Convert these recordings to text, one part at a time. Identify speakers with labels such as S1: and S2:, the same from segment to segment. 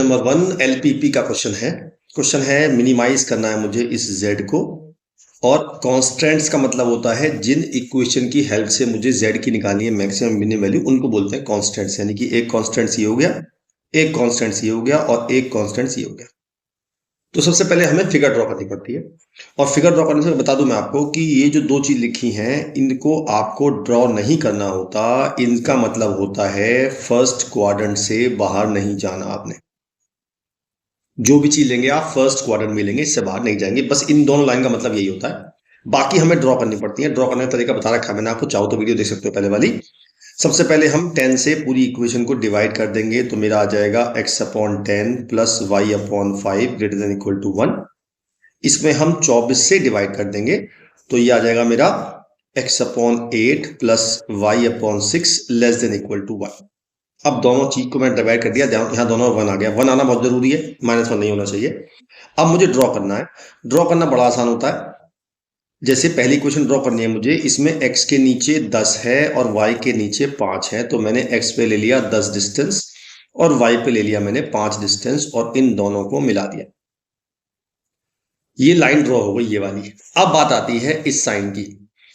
S1: Number 1 LPP का question है minimise करना है मुझे इस z को, और कॉन्स्टेंट्स का मतलब होता है जिन इक्वेशन की हेल्प से मुझे z की निकालनी है मैक्सिमम मिनिमम वैल्यू, उनको बोलते हैं कॉन्स्टेंट्स। यानी कि एक कॉन्स्टेंट ये हो गया, एक कॉन्स्टेंट ये हो गया और एक कॉन्स्टेंट ये हो गया। तो सबसे पहले हमें फिगर ड्रॉ करनी पड़ती है, और फिगर ड्रॉ करने से बता दूं मैं आपको कि ये जो दो चीज लिखी हैं इनको आपको ड्रॉ नहीं करना होता। इनका मतलब होता है फर्स्ट क्वाड्रेंट से बाहर नहीं जाना आपने। जो भी चीज लेंगे आप फर्स्ट क्वाड्रेंट में लेंगे, इससे बाहर नहीं जाएंगे। बस इन दोनों लाइन का मतलब यही होता है। बाकी हमें ड्रॉ करनी पड़ती है। ड्रॉ करने का तरीका बता रखा है मैंने आपको, चाहो तो वीडियो देख सकते हो पहले वाली। सबसे पहले हम 10 से पूरी इक्वेशन को डिवाइड कर देंगे, तो मेरा आ जाएगा x/10 plus y/5 greater than equal to 1। इसमें हम 24 से डिवाइड कर देंगे, तो ये आ जाएगा मेरा x/8 plus y/6 less than equal to 1। अब दोनों चीज को मैंने डिवाइड कर दिया, यहाँ दोनों 1 आ गया। 1 आना बहुत जरूरी है, -1 नहीं होना चाहिए। अब मुझे ड्रॉ करना है। ड्रॉ करना बड़ा आसान होता है। जैसे पहली क्वेश्चन ड्रॉ करनी है मुझे, इसमें x के नीचे 10 है और y के नीचे 5 है, तो मैंने x पे ले लिया 10 डिस्टेंस और y पे ले लिया मैंने 5 डिस्टेंस, और इन दोनों को मिला दिया। ये लाइन ड्रॉ हो गई, ये वाली। अब बात आती है इस साइन की।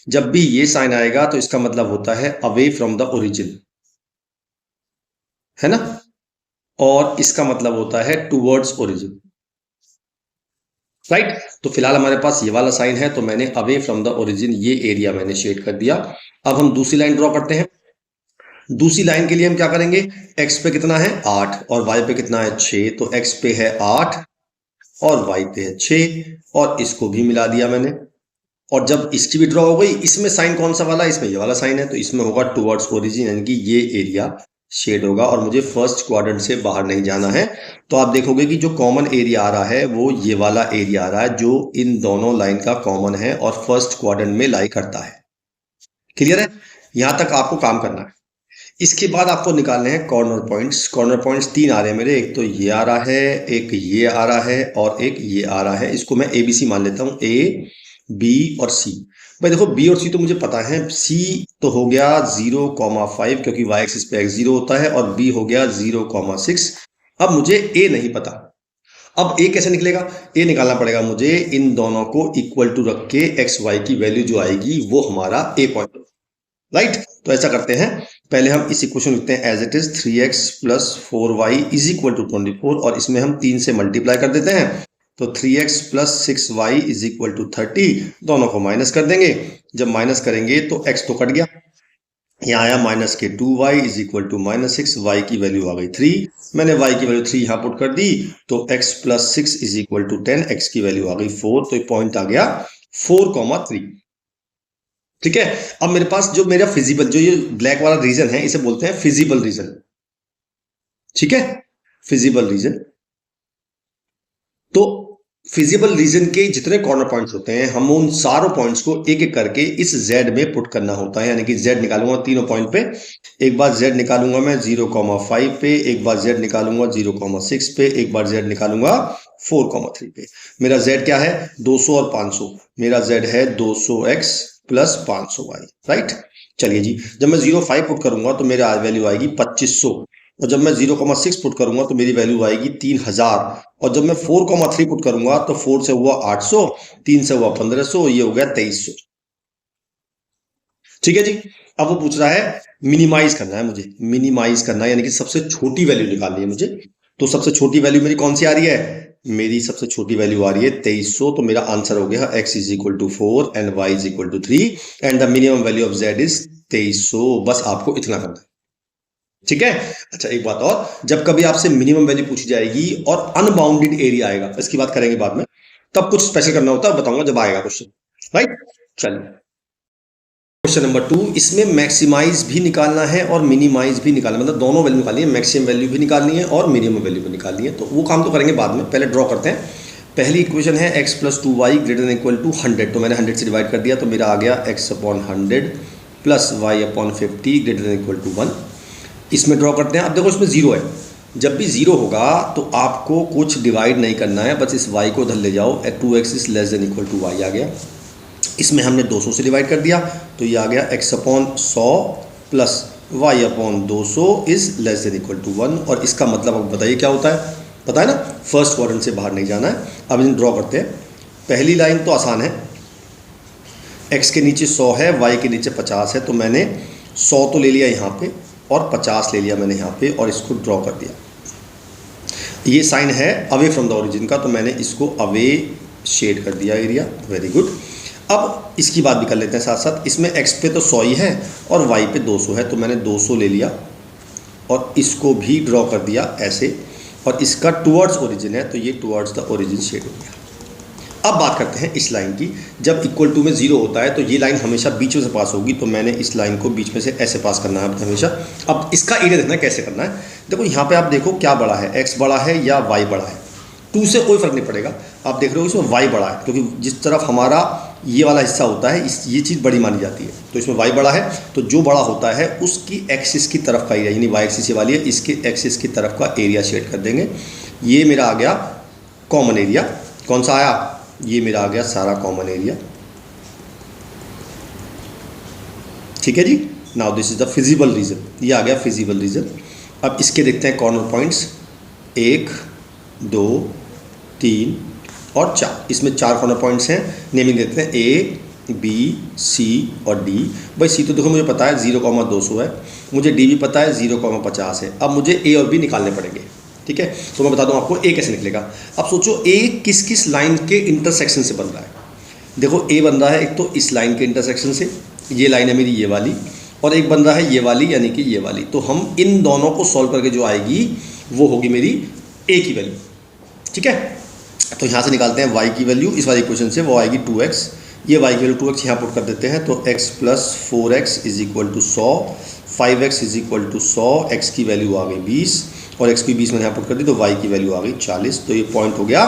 S1: जब भी ये साइन आएगा तो इसका मतलब होता है अवे फ्रॉम द ओरिजिन, है ना, और इसका मतलब होता है टुवर्ड्स ओरिजिन, राइट। तो फिलहाल हमारे पास ये वाला साइन है, तो मैंने अवे फ्रॉम द ओरिजिन ये एरिया मैंने शेड कर दिया। अब हम दूसरी लाइन ड्रॉ करते हैं। दूसरी लाइन के लिए हम क्या करेंगे, x पे कितना है 8 और y पे कितना है 6, तो x पे है 8 और y पे है 6, और इसको भी मिला दिया मैंने। और जब इसकी भी ड्रॉ हो गई, इसमें साइन कौन सा वाला, इसमें ये वाला साइन है, तो इसमें होगा टुवर्ड्स ओरिजिन, यानी कि ये एरिया शेड होगा और मुझे फर्स्ट क्वाड्रेंट से बाहर नहीं जाना है। तो आप देखोगे कि जो कॉमन एरिया आ रहा है वो ये वाला एरिया आ रहा है, जो इन दोनों लाइन का कॉमन है और फर्स्ट क्वाड्रेंट में लाई करता है। क्लियर है? यहां तक आपको काम करना है। इसके बाद आपको निकालने हैं कॉर्नर पॉइंट्स। कॉर्नर पॉइंट्स 3 आ रहे हैं मेरे, एक तो ये आ रहा है, एक ये आ रहा है और एक ये आ रहा है। इसको मैं ABC मान लेता हूं, A, B और C। भाई देखो B और C तो मुझे पता है। C तो हो गया 0,5 क्योंकि y एक्सिस पे x 0 होता है, और B हो गया 0,6। अब मुझे A नहीं पता। अब A कैसे निकलेगा, A निकालना पड़ेगा मुझे इन दोनों को इक्वल टू रख के, x y की वैल्यू जो आएगी वो हमारा A पॉइंट, राइट। तो ऐसा करते हैं, पहले हम इस इक्वेशन लिखते हैं as it is 3x plus 4y is equal to 24, और इसमें हम 3 से मल्टीप्लाई कर देते हैं, तो 3x plus 6y is equal to 30। दोनों को माइनस कर देंगे। जब माइनस करेंगे तो x तो कट गया, यहाँ आया माइनस के 2y is equal to -6, y की वैल्यू आ गई 3। मैंने y की वैल्यू 3 यहाँ पुट कर दी, तो x plus 6 is equal to 10, x की वैल्यू आ गई 4, तो पॉइंट आ गया 4,3। ठीक है। अब मेरे पास जो मेरा फिजिबल, जो ये ब्लैक वाला रीजन है, इसे बोलते हैं फिजिबल रीजन। ठीक है, फिजिबल रीजन। तो फिजिबल रीजन के जितने कॉर्नर पॉइंट्स होते हैं, हम उन सारों पॉइंट्स को एक एक करके इस z में पुट करना होता है। यानी कि z निकालूंगा तीनों पॉइंट पे। एक बार z निकालूंगा मैं 0,5 पे, एक बार z निकालूंगा 0,6 पे, एक बार z निकालूंगा 4,3 पे। मेरा z क्या है 200 और 500। मेरा z है 200x प्लस 500y, राइट। चलिए जी, जब मैं 0,5 पुट करूंगा तो मेरा वैल्यू आएगी 2500, और जब मैं 0,6 पुट करूंगा तो मेरी वैल्यू आएगी 3000, और जब मैं 4,3 पुट करूंगा तो 4 से हुआ 800, 3 से हुआ 1500, ये हो गया 2300। ठीक है जी। अब वो पूछ रहा है मिनिमाइज करना है मुझे, मिनिमाइज करना है यानी कि सबसे छोटी वैल्यू निकालनी है मुझे। तो सबसे छोटी वैल्यू मेरी कौन सी आ रही है, मेरी सबसे छोटी वैल्यू आ रही है 2300। तो मेरा आंसर हो गया x is equal to 4 and y is equal to 3 and the minimum value of z is 2300। बस आपको इतना करना है, ठीक है। अच्छा एक बात और, जब कभी आपसे मिनिमम वैल्यू पूछी जाएगी और अनबाउंडेड एरिया आएगा, इसकी बात करेंगे बाद में, तब कुछ स्पेशल करना होता है, बताऊंगा जब आएगा क्वेश्चन, राइट। चलिए क्वेश्चन नंबर 2, इसमें मैक्सिमाइज भी निकालना है और मिनिमाइज भी निकालना, मतलब दोनों वैल्यू निकालनी है, मैक्सिमम वैल्यू भी निकालनी है और मिनिमम वैल्यू भी निकालनी है। तो वो काम तो करेंगे बाद में, पहले ड्रॉ करते हैं। पहली इक्वेशन है x plus 2y greater than equal to 100, तो मैंने 100 से डिवाइड कर दिया, तो मेरा आ गया x/100 plus y/50 greater than equal to 1। इसमें ड्रॉ करते हैं। अब देखो इसमें 0 है, जब भी 0 होगा तो आपको कुछ डिवाइड नहीं करना है, बस इस y को उधर ले जाओ, 2x is less than equal to y आ गया। इसमें हमने 200 से डिवाइड कर दिया, तो ये आ गया x/100 plus y/200 is less than equal to 1। और इसका मतलब अब बताइए क्या होता है, पता है ना, फर्स्ट क्वाड्रेंट से बाहर नहीं जाना है। अब इन्हें ड्रॉ करते हैं। पहली लाइन तो आसान है, x के नीचे 100 है, y के नीचे 50 है, तो मैंने 100 तो ले लिया यहाँ पे और 50 ले लिया मैंने यहाँ पे और इसको ड्रॉ कर दिया। ये साइन है अवे फ्रॉम द ओरिजिन का, तो मैंने इसको अवे शेड कर दिया एरिया। Very good. अब इसकी बात भी कर लेते हैं साथ साथ। इसमें x पे तो 100 ही है और y पे 200 है, तो मैंने 200 ले लिया और इसको भी ड्रॉ कर दिया ऐसे, और इसका टुवर्ड्स ओरिजिन है तो ये टुवर्ड्स द ओरिजिन शेड हो गया। अब बात करते हैं इस लाइन की। जब इक्वल टू में 0 होता है तो ये लाइन हमेशा बीच में से पास होगी, तो मैंने इस लाइन को बीच में से ऐसे पास करना है हमेशा। अब इसका एरिया देखना है कैसे करना है। देखो यहाँ पे आप देखो क्या बड़ा है, x बड़ा है या y बड़ा है। 2 से कोई फर्क नहीं पड़ेगा, आप देख रहे हो इसमें y बड़ा है, क्योंकि जिस तरफ हमारा ये वाला हिस्सा होता है ये चीज़ बड़ी मानी जाती है, तो इसमें y बड़ा है, तो जो बड़ा होता है उसकी एक्सिस की तरफ का एरिया, यानी y एक्सिस वाली है, इसके एक्सिस की तरफ का एरिया शेड कर देंगे। ये मेरा आ गया कॉमन एरिया। कौन सा आया? ये मेरा आ गया सारा कॉमन एरिया। ठीक है जी। Now this is the feasible region, ये आ गया फिजिबल रीजन। अब इसके देखते हैं कॉर्नर पॉइंट्स, 1 2 3 और 4। इसमें 4 कॉर्नर पॉइंट्स हैं। नेमिंग देते हैं A B C और D। भाई C तो देखो मुझे पता है 0,200 है, मुझे D भी पता है 0,50 है। अब मुझे A और B निकालने पड़ेंगे। ठीक है, तो मैं बता दूं आपको A कैसे निकलेगा। अब सोचो A किस किस लाइन के इंटरसेक्शन से बन रहा है। देखो A बन रहा है एक तो इस लाइन के इंटरसेक्शन से, ये लाइन है मेरी ये वाली, और एक बन रहा है ये वाली यानी कि ये वाली। तो हम इन दोनों को सॉल्व करके जो आएगी वो होगी मेरी A की वैल्यू। ठीक है, तो यहाँ से निकालते हैं y की वैल्यू इस वाली इक्वेशन से, वो आएगी 2x। ये y की वैल्यू 2x यहाँ पुट कर देते हैं, तो x + 4x = 100, 5x = 100, x की वैल्यू आ गई 20 और x की 20 मैंने यहाँ पुट कर दी, तो y की वैल्यू आ गई 40। तो ये पॉइंट हो गया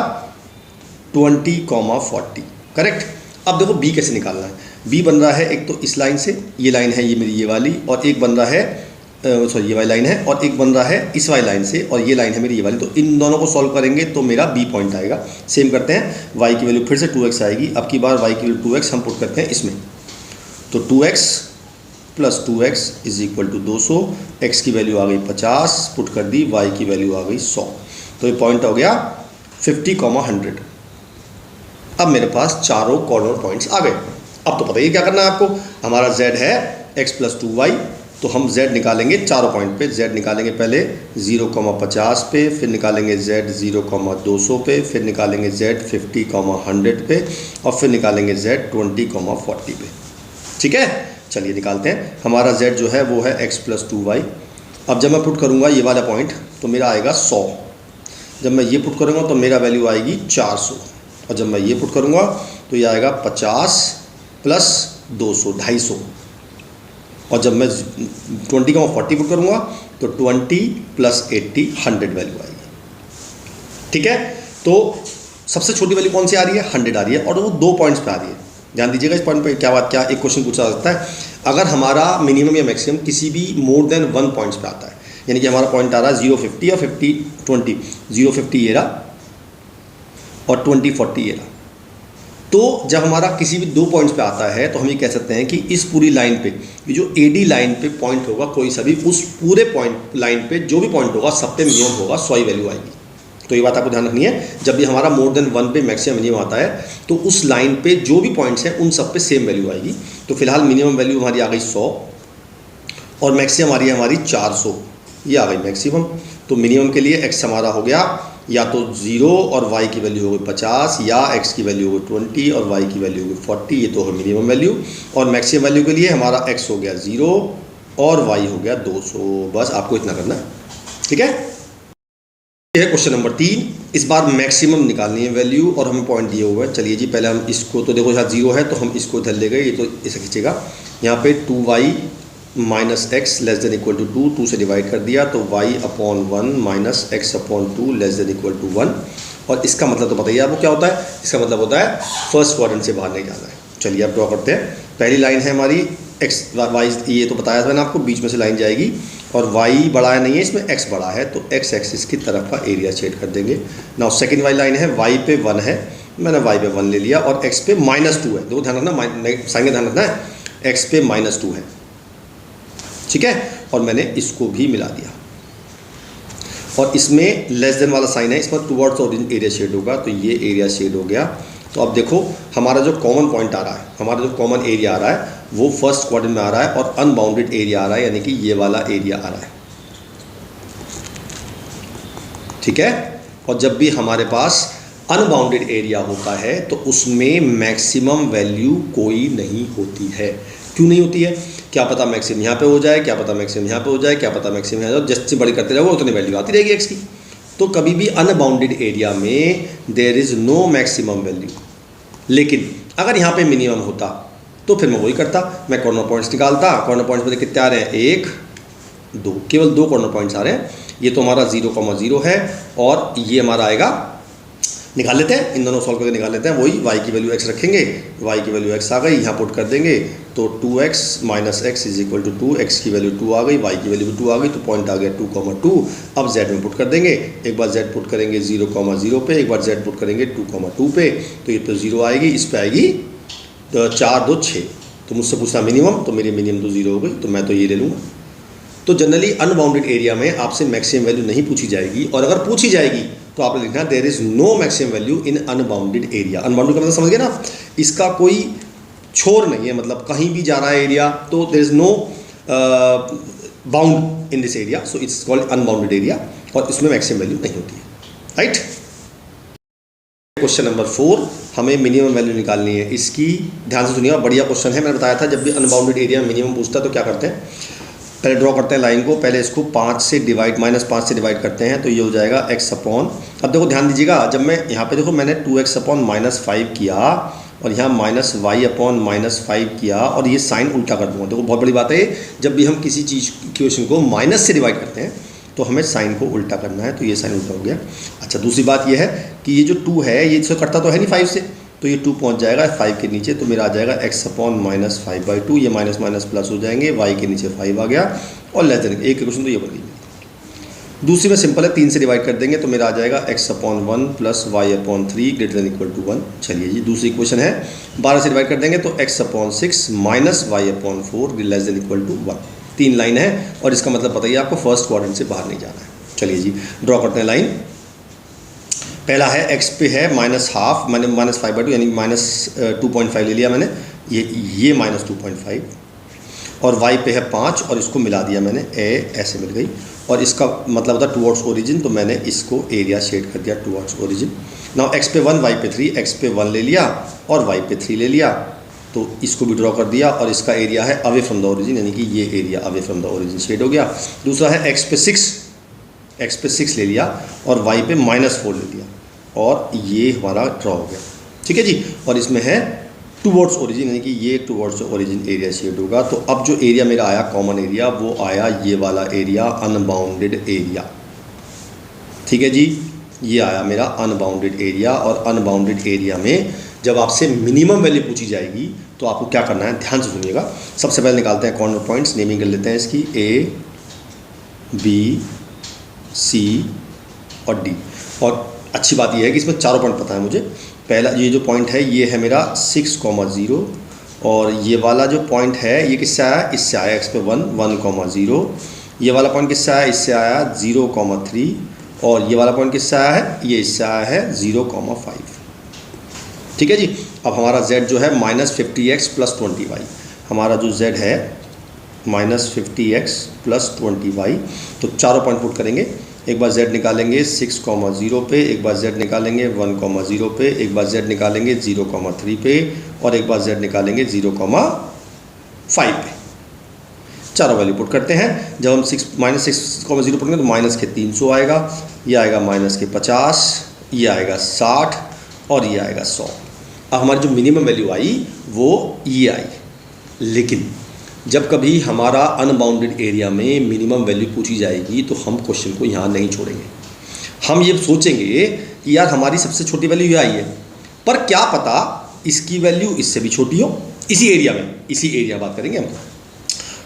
S1: 20,40। करेक्ट। अब देखो b कैसे निकालना है। b बन रहा है एक तो इस लाइन से, ये लाइन है ये मेरी ये वाली, और एक बन रहा है सॉरी ये वाली लाइन है, और एक बन रहा है इस वाली लाइन से, और ये लाइन है मेरी ये वाली। तो इन दोनों को सॉल्व करेंगे तो मेरा b पॉइंट आएगा। सेम करते हैं, y की वैल्यू फिर से 2x आएगी। अब की बार y की वैल्यू 2x हम पुट करते हैं इसमें, तो 2x + 2x = 200, x की वैल्यू आ गई 50 पुट कर दी, y की वैल्यू आ गई 100। तो ये पॉइंट हो गया 50,100। अब मेरे पास चारों कॉर्नर पॉइंट्स आ गए। अब तो पता ही क्या करना है आपको। हमारा z है x + 2y, तो हम z निकालेंगे चारों पॉइंट पे। z निकालेंगे पहले 0,50 पे, फिर निकालेंगे z 0,200 पे, फिर निकालेंगे z 50,100 पे, और फिर निकालेंगे z 20,40 पे। ठीक है, चलिए निकालते हैं। हमारा z जो है वो है x + 2y। अब जब मैं पुट करूँगा ये वाला पॉइंट तो मेरा आएगा 100। जब मैं ये पुट करूँगा तो मेरा वैल्यू आएगी 400, और जब मैं ये पुट करूँगा तो ये आएगा 50 + 200 250, और जब मैं 20,40 पुट करूँगा तो 20 + 80 100 वैल्यू आएगी। ठीक है, तो सबसे छोटी वैल्यू कौन सी आ रही है? 100 आ रही है, और वो 2 पॉइंट्स पे आ रही है। ध्यान दीजिएगा इस पॉइंट पे क्या एक क्वेश्चन पूछा जा सकता है। अगर हमारा मिनिमम या मैक्सिमम किसी भी मोर देन 1 पॉइंट्स पे आता है, यानी कि हमारा पॉइंट आ रहा है 0,50 या 50,20, 0,50 ये रहा और 20,40 ये रहा, तो जब हमारा किसी भी 2 पॉइंट्स पे आता है तो हम ये कह सकते हैं कि इस पूरी लाइन पे, ये जो AD लाइन पे पॉइंट होगा कोई सा भी, उस पूरे पॉइंट लाइन पे जो भी पॉइंट होगा सब पे मिनिमम होगा 100 ही वैल्यू आएगी। तो ये बात आपको ध्यान रखनी है। जब भी हमारा मोर देन 1 पे मैक्सिमम मिनिमम आता है तो उस लाइन पे जो भी पॉइंट्स हैं उन सब पे सेम वैल्यू आएगी। तो फिलहाल मिनिमम वैल्यू हमारी आ गई 100 और मैक्सिमम आ रही है हमारी 400, ये आ गई मैक्सिमम। तो मिनिमम के लिए x हमारा हो गया या तो 0 और y की वैल्यू हो गई 50, या x की वैल्यू हो गई 20 और y की वैल्यू हो गई 40। ये तो है मिनिमम वैल्यू। और मैक्सिमम वैल्यू के लिए हमारा x हो गया 0 और y हो गया 200। बस आपको इतना करना है। ठीक है, ये है क्वेश्चन नंबर 3। इस बार मैक्सिमम निकालनी है वैल्यू और हमें पॉइंट दिए हुए हैं। चलिए जी, पहले हम इसको, तो देखो यहाँ 0 है तो हम इसको इधर ले गए, ये तो ऐसे खींचेगा। यहाँ पे 2y - x <= 2, 2 से डिवाइड कर दिया, तो y/1 - x/2 <= 1। और इसका मतलब तो बताइए आपको क्या होता है। इसका मतलब होता है फर्स्ट क्वाड्रेंट से बाहर नहीं जाना है। चलिए अब ड्रॉ करते हैं। पहली लाइन है हमारी x y, ये तो बताया था मैंने आपको, बीच में से लाइन जाएगी, और y बड़ा है नहीं है इसमें, x बड़ा है, तो x एक्सिस की तरफ का एरिया शेड कर देंगे। नाउ सेकंड वाली लाइन है y पे 1 है, मैंने y पे 1 ले लिया, और x पे -2 है। देखो ध्यान रखना, साइन का ध्यान रखना है, x पे -2 है। ठीक है, और मैंने इसको भी मिला दिया। और इसमें लेस देन वाला साइन है, इसमें टुवर्ड्स ओरिजिन एरिया शेड होगा, तो ये एरिया शेड हो गया। तो अब देखो हमारा जो कॉमन पॉइंट आ रहा है, हमारा जो कॉमन एरिया आ रहा है वो फर्स्ट क्वाड्रेंट में आ रहा है और अनबाउंडेड एरिया आ रहा है, यानी कि ये वाला एरिया आ रहा है। ठीक है। और जब भी हमारे पास अनबाउंडेड एरिया होता है तो उसमें मैक्सिमम वैल्यू कोई नहीं होती है। क्यों नहीं होती है? क्या पता मैक्सिमम यहाँ पे हो जाए, क्या पता मैक्सिमम यहाँ पे हो जाए, क्या पता मैक्सिमम यहाँ जाए, जैसे बड़ी करते रहोगे उतनी वैल्यू आती रहेगी एक्स की। तो कभी भी अनबाउंडेड एरिया में there is no maximum value. लेकिन अगर यहाँ पे मिनिमम होता तो फिर मैं वही करता, मैं कॉर्नर पॉइंट्स निकालता। कॉर्नर पॉइंट्स में कितने आ रहे हैं? 1 2, केवल 2 कॉर्नर पॉइंट्स आ रहे हैं। ये तो हमारा 0,0 है और ये हमारा आएगा, निकाल लेते हैं, इन दोनों सॉल्व करके निकाल लेते हैं। वही y की वैल्यू x रखेंगे, y की वैल्यू x आ गई, यहाँ पुट कर देंगे तो 2x minus X is equal to 2, x की वैल्यू 2 आ गई, y की वैल्यू 2 आ गई, तो पॉइंट आ गया 2,2। अब z में पुट कर देंगे, एक बार z पुट करेंगे 0,0 पे, एक बार z पुट करेंगे 2,2 पे, तो ये तो 0 आएगी, इस पे आएगी तो 4 2 6। तो मुझसे पूछा मिनिमम, तो मेरी मिनिमम तो 0 हो गई, तो मैं तो ये ले लूँगा। तो जनरली अनबाउंडेड एरिया में आपसे मैक्सिमम वैल्यू नहीं पूछी जाएगी, और अगर पूछी जाएगी तो आपने लिखना there is no maximum value in unbounded area. Unbounded का मतलब समझ गए ना, इसका कोई छोर नहीं है, मतलब कहीं भी जा रहा है एरिया, तो there is no bound in this area, so it's called unbounded area, और इसमें मैक्सिमम वैल्यू नहीं होती है। राइट। क्वेश्चन नंबर 4, हमें मिनिमम वैल्यू निकालनी है इसकी। ध्यान से सुनिएगा, बढ़िया क्वेश्चन है। मैंने बताया था जब भी अनबाउंडेड एरिया में मिनिमम पूछता है तो क्या करते हैं, पहले ड्रॉ करते हैं लाइन को, पहले इसको 5 से डिवाइड, -5 से डिवाइड करते हैं, तो ये हो जाएगा x अपॉन। अब देखो ध्यान दीजिएगा, जब मैं यहाँ पे देखो मैंने 2x अपॉन -5 किया और यहाँ -y अपॉन -5 किया, और ये साइन उल्टा कर दूँगा। देखो बहुत बड़ी बात है, जब भी हम किसी चीज़ इक्वेशन को माइनस से डिवाइड करते हैं तो हमें साइन को उल्टा करना है, तो ये साइन उल्टा हो गया। अच्छा, दूसरी बात ये है कि ये जो 2 है ये इससे कटता तो है नहीं 5 से, तो ये 2 पहुंच जाएगा 5 के नीचे, तो मेरा आ जाएगा x अपॉन -5/2, ये माइनस माइनस प्लस हो जाएंगे, y के नीचे 5 आ गया, और लेस देन एक क्वेश्चन तो ये बन गई। दूसरी में सिंपल है, 3 से डिवाइड कर देंगे तो मेरा आ जाएगा x upon 1 plus y upon 3 greater than equal to 1। चलिए जी, दूसरी क्वेश्चन है, 12 से डिवाइड कर देंगे तो x upon 6 minus y upon 4 less than equal to 1। 3 line है, और इसका मतलब बताइए आपको फर्स्ट क्वाड्रेंट से बाहर नहीं जाना है। चलिए जी, ड्रॉ करते हैं लाइन। पहला है x पे है -12, मैंने -5/2 यानी -2.5 ले लिया मैंने, ये -2.5, और y पे है 5 और इसको मिला दिया मैंने, a ऐसे मिल गई, और इसका मतलब होता है टुवर्ड्स ओरिजिन, तो मैंने इसको एरिया शेड कर दिया टुवर्ड्स ओरिजिन। नाउ x पे 1 y पे 3, x पे 1 ले लिया और y पे 3 ले लिया, तो इसको भी ड्रॉ कर दिया, और इसका एरिया है अवे फ्रॉम द ओरिजिन, यानी कि ये area away from the origin shade हो गया। दूसरा है x पे 6 ले लिया और y पे -4 ले लिया, और ये हमारा ड्रॉ हो गया। ठीक है जी, और इसमें है टुवर्ड्स ओरिजिन, यानी कि ये टुवर्ड्स ओरिजिन एरिया शेड होगा। तो अब जो एरिया मेरा आया कॉमन एरिया, वो आया ये वाला एरिया, अनबाउंडेड एरिया। ठीक है जी, ये आया मेरा अनबाउंडेड एरिया, और अनबाउंडेड एरिया में जब आपसे मिनिमम वैल्यू पूछी जाएगी तो आपको क्या करना है, ध्यान से सुनिएगा। सबसे पहले निकालते हैं कॉर्नर पॉइंट्स, नेमिंग कर लेते हैं इसकी A B C और D। और अच्छी बात यह है कि इसमें चारों पॉइंट पता है मुझे। पहला ये जो पॉइंट है ये है मेरा 6,0, और ये वाला जो पॉइंट है ये किससे आया, इससे आया x पे 1,0। ये वाला पॉइंट किससे आया, इससे आया 0,3, और ये वाला पॉइंट किससे आया है, ये इससे आया है 0,5। ठीक है जी। अब हमारा z जो है -50x + 20y, हमारा जो z है -50x + 20y, तो चारों पॉइंट पुट करेंगे। एक बार z निकालेंगे 6,0 पे, एक बार z निकालेंगे 1,0 पे, एक बार z निकालेंगे 0,3 पे, और एक बार z निकालेंगे 0,5 पे। चारों वैल्यू पुट करते हैं। जब हम -6,0 पुट करेंगे तो माइनस के 300 आएगा, ये आएगा -50, ये आएगा 60, और ये आएगा 100। अब हमारी जो मिनिमम वैल्यू आई वो ये आई। लेकिन जब कभी हमारा अनबाउंडेड एरिया में मिनिमम वैल्यू पूछी जाएगी तो हम क्वेश्चन को यहाँ नहीं छोड़ेंगे। हम ये सोचेंगे कि यार हमारी सबसे छोटी वैल्यू ये आई है, पर क्या पता इसकी वैल्यू इससे भी छोटी हो, इसी एरिया बात करेंगे हम।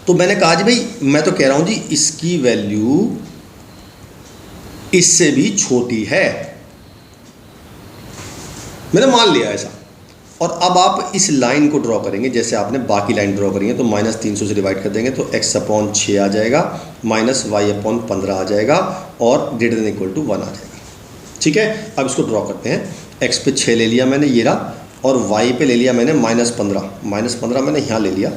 S1: तो मैंने कहा जी भाई, मैं तो कह रहा हूँ जी इसकी वैल्यू इससे भी छोटी है, मैंने मान लिया ऐसा। और अब आप इस लाइन को ड्रॉ करेंगे जैसे आपने बाकी लाइन ड्रॉ करेंगे, तो -300 से डिवाइड कर देंगे तो x अपॉन 6 आ जाएगा, -y अपॉन 15 आ जाएगा, और ग्रेटर देन इक्वल टू 1 आ जाएगा। ठीक है, अब इसको ड्रॉ करते हैं। x पे 6 ले लिया मैंने, ये रहा, और y पे ले लिया मैंने -15, -15 मैंने यहाँ ले लिया।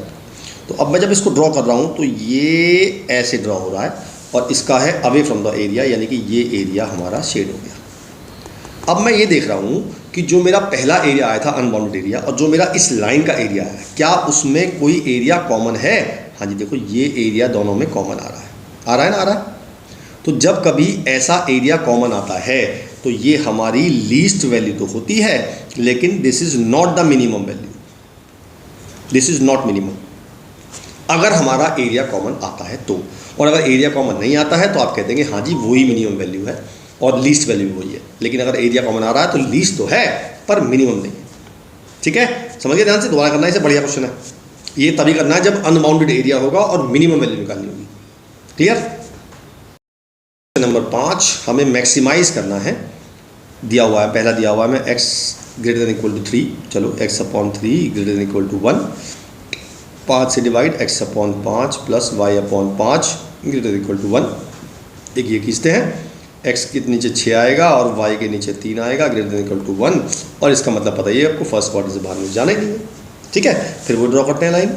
S1: तो अब मैं जब इसको ड्रॉ कर रहा हूँ तो ये ऐसे ड्रॉ हो रहा है और इसका है अवे फ्रॉम द एरिया, यानी कि ये एरिया हमारा शेड हो गया। अब मैं ये देख रहा हूँ कि जो मेरा पहला एरिया आया था अनबाउंडेड एरिया और जो मेरा इस लाइन का एरिया है, क्या उसमें कोई एरिया कॉमन है? हाँ जी, देखो ये एरिया दोनों में कॉमन आ रहा है, आ रहा है ना, आ रहा है। तो जब कभी ऐसा एरिया कॉमन आता है तो ये हमारी लीस्ट वैल्यू तो होती है, लेकिन this is not the minimum value, this is not minimum अगर हमारा एरिया कॉमन आता है तो। और अगर एरिया कॉमन नहीं आता है तो आप कह देंगे हाँ जी वही मिनिमम वैल्यू है और लीस्ट वैल्यू भी वही है। लेकिन अगर एरिया कॉमन आ रहा है तो लीस्ट तो है पर मिनिमम नहीं है। ठीक है, समझिए ध्यान से, दोबारा करना है, इसे बढ़िया क्वेश्चन है। ये तभी करना है जब अनबाउंडेड एरिया होगा और मिनिमम वैल्यू निकालनी होगी। क्लियर? नंबर 5 हमें मैक्सिमाइज करना है। दिया हुआ है, पहला दिया हुआ है मैं x greater than equal to 3, चलो x/3 greater than equal to 1, 5 से divide x/5 plus y/5 greater than equal to 1। एक ये खींचते हैं, x के नीचे 6 आएगा और y के नीचे 3 आएगा ग्रेटर देन इक्वल टू 1, और इसका मतलब पता ही है आपको, फर्स्ट क्वार्टर से बाहर में जाना ही नहीं है। ठीक है, फिर वो ड्रॉ करते हैं लाइन।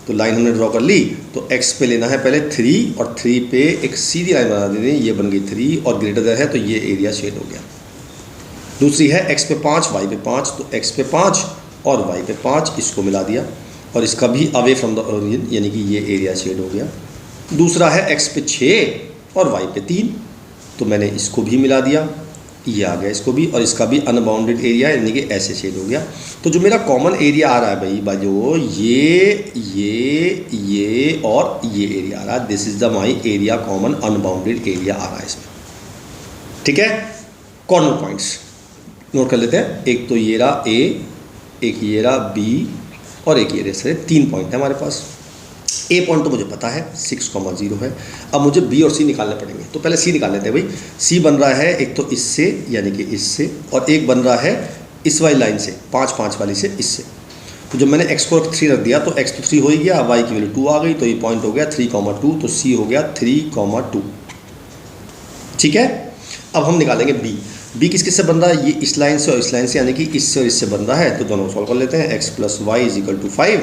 S1: तो लाइन हमने ड्रॉ कर ली, तो x पे लेना है पहले 3 और 3 पे एक सीधी लाइन बना देनी है, ये बन गई 3 और ग्रेटर देन है तो ये एरिया शेड हो गया। दूसरी है x पे 5 y पे 5, तो x पे 5 और y पे 5 इसको मिला दिया और इसका भी अवे फ्रॉम द ओरिजिन, यानी कि ये एरिया शेड हो गया। दूसरा है x पे 6 और y पे 3, तो मैंने इसको भी मिला दिया, ये आ गया इसको भी, और इसका भी अनबाउंडेड एरिया यानी कि ऐसे शेड हो गया। तो जो मेरा कॉमन एरिया आ रहा है भाई बाजो, ये और ये एरिया आ रहा है, this is the my area common unbounded area आ रहा है इसमें। ठीक है, कॉर्नर पॉइंट्स नोट कर लेते हैं। एक तो ये रहा A, एक ये रहा B और एक ये रहा से 3 पॉइंट है हमारे पास। A पॉइंट तो मुझे पता है 6,0 है। अब मुझे B और C निकालने पड़ेंगे, तो पहले C निकाल लेते हैं भाई। C बन रहा है एक तो इससे यानी कि इससे, और एक बन रहा है इस वाली लाइन से 5 वाली से इससे। तो जब मैंने x को 3 रख दिया तो x तो 3 हो ही गया, y की वैल्यू 2 आ गई, तो ये पॉइंट हो गया 3,2, तो C हो गया 3,2। ठीक है, अब हम निकालेंगे B किस किस से बन रहा है? ये इस लाइन से और इस लाइन से, यानी कि इससे और इससे बन रहा है। तो दोनों सॉल्व कर लेते हैं। x + y = 5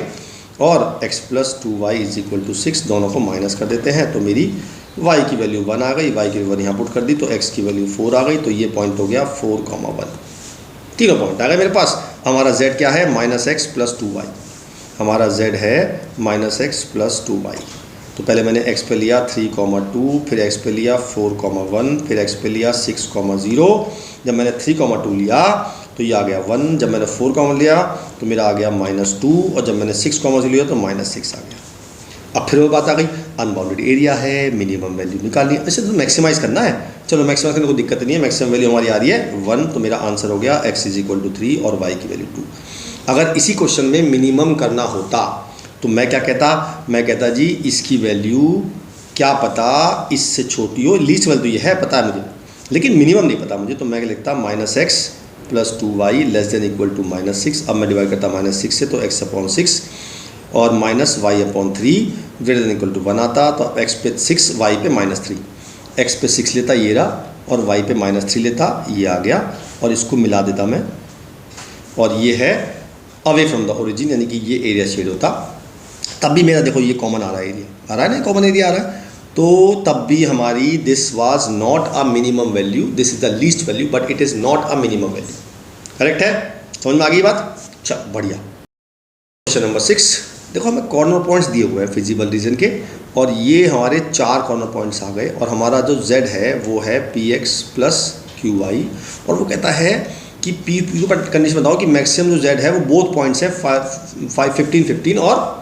S1: और x + 2y = 6, दोनों को माइनस कर देते हैं। तो मेरी y की वैल्यू 1 आ गई, y की वैल्यू 1 यहाँ पुट कर दी, तो x की वैल्यू 4 आ गई, तो ये पॉइंट हो गया 4,1। तीनों पॉइंट आ गए मेरे पास। हमारा z क्या है? -x + 2y। हमारा z है -x + 2y। तो पहले मैंने x पे लिया 3,2, फिर x पे लिया 4,1, फिर x पे लिया 6,0। जब मैंने 3,2 लिया तो ये आ गया 1, जब मैंने 4,1 लिया तो मेरा आ गया -2, और जब मैंने 6,0 लिया तो -6 आ गया। अब फिर वो बात आ गई, अनबाउंडेड एरिया है, मिनिमम वैल्यू निकालनी है। ऐसे तो मैक्सिमाइज करना है। चलो मैक्सिमाइज करने को दिक्कत नहीं है, मैक्सिमम वैल्यू हमारी आ रही है 1, तो मेरा आंसर हो गया x = 3 और y की वैल्यू 2। अगर इसी क्वेश्चन में मिनिमम करना होता तो मैं क्या कहता? मैं कहता जी इसकी वैल्यू क्या पता इससे छोटी हो, लीस्ट वैल्यू ये है पता है मुझे, लेकिन मिनिमम नहीं पता मुझे, तो मैं लिखता -x + 2y ≤ -6। अब मैं डिवाइड करता -6 से, तो x/6 और -y/3 > 1 आता, तो x पे 6 y पे -3, x पे 6 लेता ये रहा और y पे -3 लेता ये आ गया, और इसको मिला देता मैं, और ये है अवे फ्रॉम द ओरिजिन, यानी कि ये एरिया शेड होता। तब भी मेरा देखो ये कॉमन आ रहा है, एरिया आ रहा है ना, कॉमन एरिया आ रहा है, तो तब भी हमारी this was not a minimum value, this is the least value but it is not a minimum value. Correct है? समझ में आ गई बात? चल बढ़िया। क्वेश्चन नंबर 6 देखो, हमें कॉर्नर पॉइंट्स दिए हुए हैं फिजिबल रीजन के, और ये हमारे 4 कॉर्नर पॉइंट्स आ गए, और हमारा जो z है वो है px + qy, और वो कहता है कि p q का कंडीशन बताओ कि मैक्सिमम जो z है वो बोथ पॉइंट्स है 15 और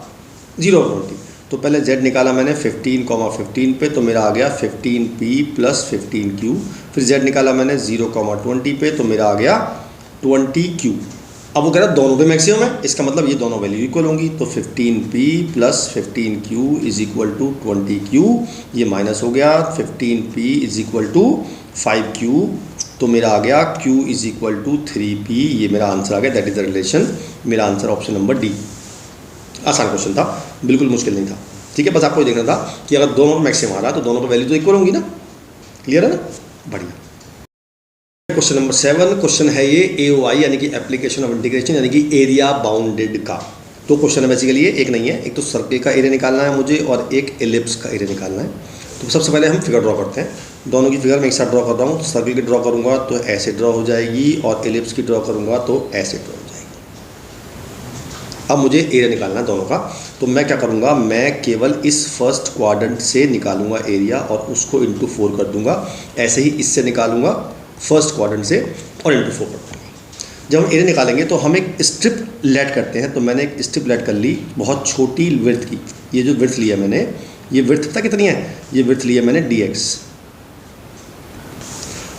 S1: 0,20। तो पहले z निकाला मैंने 15,15 पे, तो मेरा आ गया 15p + 15q। फिर z निकाला मैंने 0,20 पे, तो मेरा आ गया 20q। अब वो कह रहा है दोनों पे मैक्सिमम है, इसका मतलब ये दोनों वैल्यू इक्वल होंगी, तो 15p + 15q = 20q, ये माइनस हो गया, 15p = 5q, तो मेरा आ गया q = 3p। ये मेरा आंसर आ गया, दैट इज द रिलेशन। मेरा आंसर ऑप्शन नंबर डी। आसान क्वेश्चन था, बिल्कुल मुश्किल नहीं था। ठीक है, बस आपको ये देखना था कि अगर दोनों पे मैक्सिमम आ रहा है तो दोनों पे वैल्यू तो इक्वल होंगी ना। क्लियर है ना, बढ़िया। क्वेश्चन नंबर 7 क्वेश्चन है ये AOI यानी कि एप्लीकेशन ऑफ इंटीग्रेशन यानी कि एरिया बाउंडेड का। तो क्वेश्चन है बेसिकली ये, एक नहीं है, एक तो सर्कल का एरिया निकालना है मुझे और एक एलिप्स का एरिया निकालना है। तो सबसे पहले हम फिगर ड्रॉ करते हैं, दोनों की फिगर मैं एक साथ ड्रॉ कर रहा हूँ। तो सर्कल की ड्रॉ करूँगा तो ऐसे ड्रॉ हो जाएगी और एलिप्स की ड्रॉ करूँगा तो ऐसे ड्रॉ हो जाएगी। अब मुझे एरिया निकालना है दोनों का, तो मैं क्या करूँगा, मैं केवल इस फर्स्ट क्वाड्रेंट से निकालूंगा एरिया और उसको इंटू 4 कर दूंगा। ऐसे ही इससे निकालूंगा फर्स्ट क्वाड्रेंट से और इंटू 4 कर दूंगा। जब हम एरिया निकालेंगे तो हम एक स्ट्रिप लेट करते हैं। तो मैंने एक स्ट्रिप लेट कर ली बहुत छोटी विड्थ की। ये जो विड्थ लिया मैंने, ये विड्थ पता कितनी है, ये विड्थ लिया मैंने dx,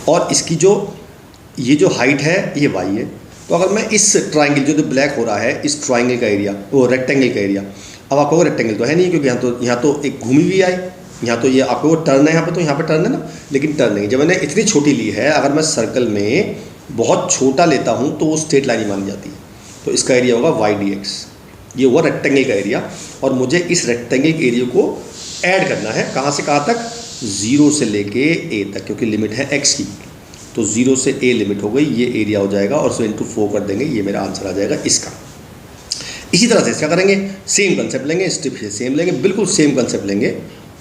S1: और इसकी जो ये जो हाइट है ये y है। तो अगर मैं इस ट्राइंगल जो ब्लैक हो रहा है, इस ट्राइंगल का एरिया, वो रेक्टेंगल का एरिया, अब आपको रेक्टेंगल तो है नहीं क्योंकि यहाँ तो एक घूमी हुई आई, यहाँ तो ये आपको वो टर्न है, यहाँ पे तो यहाँ पे टर्न है ना, लेकिन टर्न नहीं। जब मैंने इतनी छोटी ली है, अगर मैं सर्कल में बहुत छोटा लेता हूँ तो वो स्ट्रेट लाइन ही मानी जाती है। तो इसका एरिया होगा y dx, ये हुआ रेक्टेंगल का एरिया। और मुझे इस रेक्टेंगल के एरिया को ऐड करना है, कहाँ से कहाँ तक, 0 से लेके a तक, क्योंकि लिमिट है x की। तो 0 से a लिमिट हो गई, ये एरिया हो जाएगा और उसको इंटू 4 कर देंगे, ये मेरा आंसर आ जाएगा इसका। इसी तरह से क्या करेंगे, सेम कंसेप्ट लेंगे, स्ट्रिप से सेम लेंगे, बिल्कुल सेम कंसेप्ट लेंगे।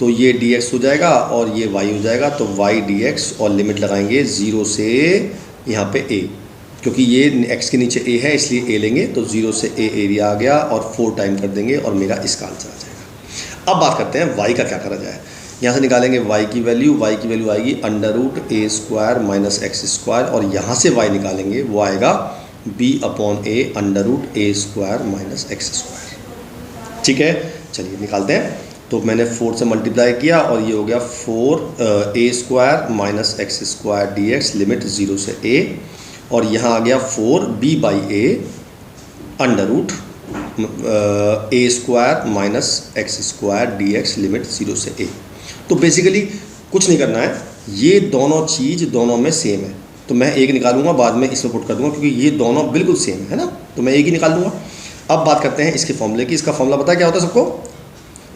S1: तो ये dx हो जाएगा और ये y हो जाएगा, तो y dx और लिमिट लगाएंगे 0 से यहाँ पे a, क्योंकि ये x के नीचे a है इसलिए a लेंगे। तो 0 से a एरिया आ गया और 4 टाइम कर देंगे और मेरा इसका आंसर आ जाएगा। अब बात करते हैं y का क्या करा जाए। यहाँ से निकालेंगे y की वैल्यू आएगी √a² माइनस x², और यहाँ से y निकालेंगे, वो आएगा b/a √a² माइनस x²। ठीक है, चलिए निकालते हैं। तो मैंने 4 से मल्टीप्लाई किया और ये हो गया 4a² minus x² dx, limit 0 से a, और यहाँ आ गया 4b/a √a² minus x² dx, limit 0 से a। तो बेसिकली कुछ नहीं करना है, ये दोनों चीज़ दोनों में सेम है। तो मैं एक निकालूंगा, बाद में इसमें पुट कर दूंगा, क्योंकि ये दोनों बिल्कुल सेम है ना, तो मैं एक ही निकाल दूंगा। अब बात करते हैं इसके फॉर्मूले की। इसका फॉर्मूला पता है क्या होता है सबको,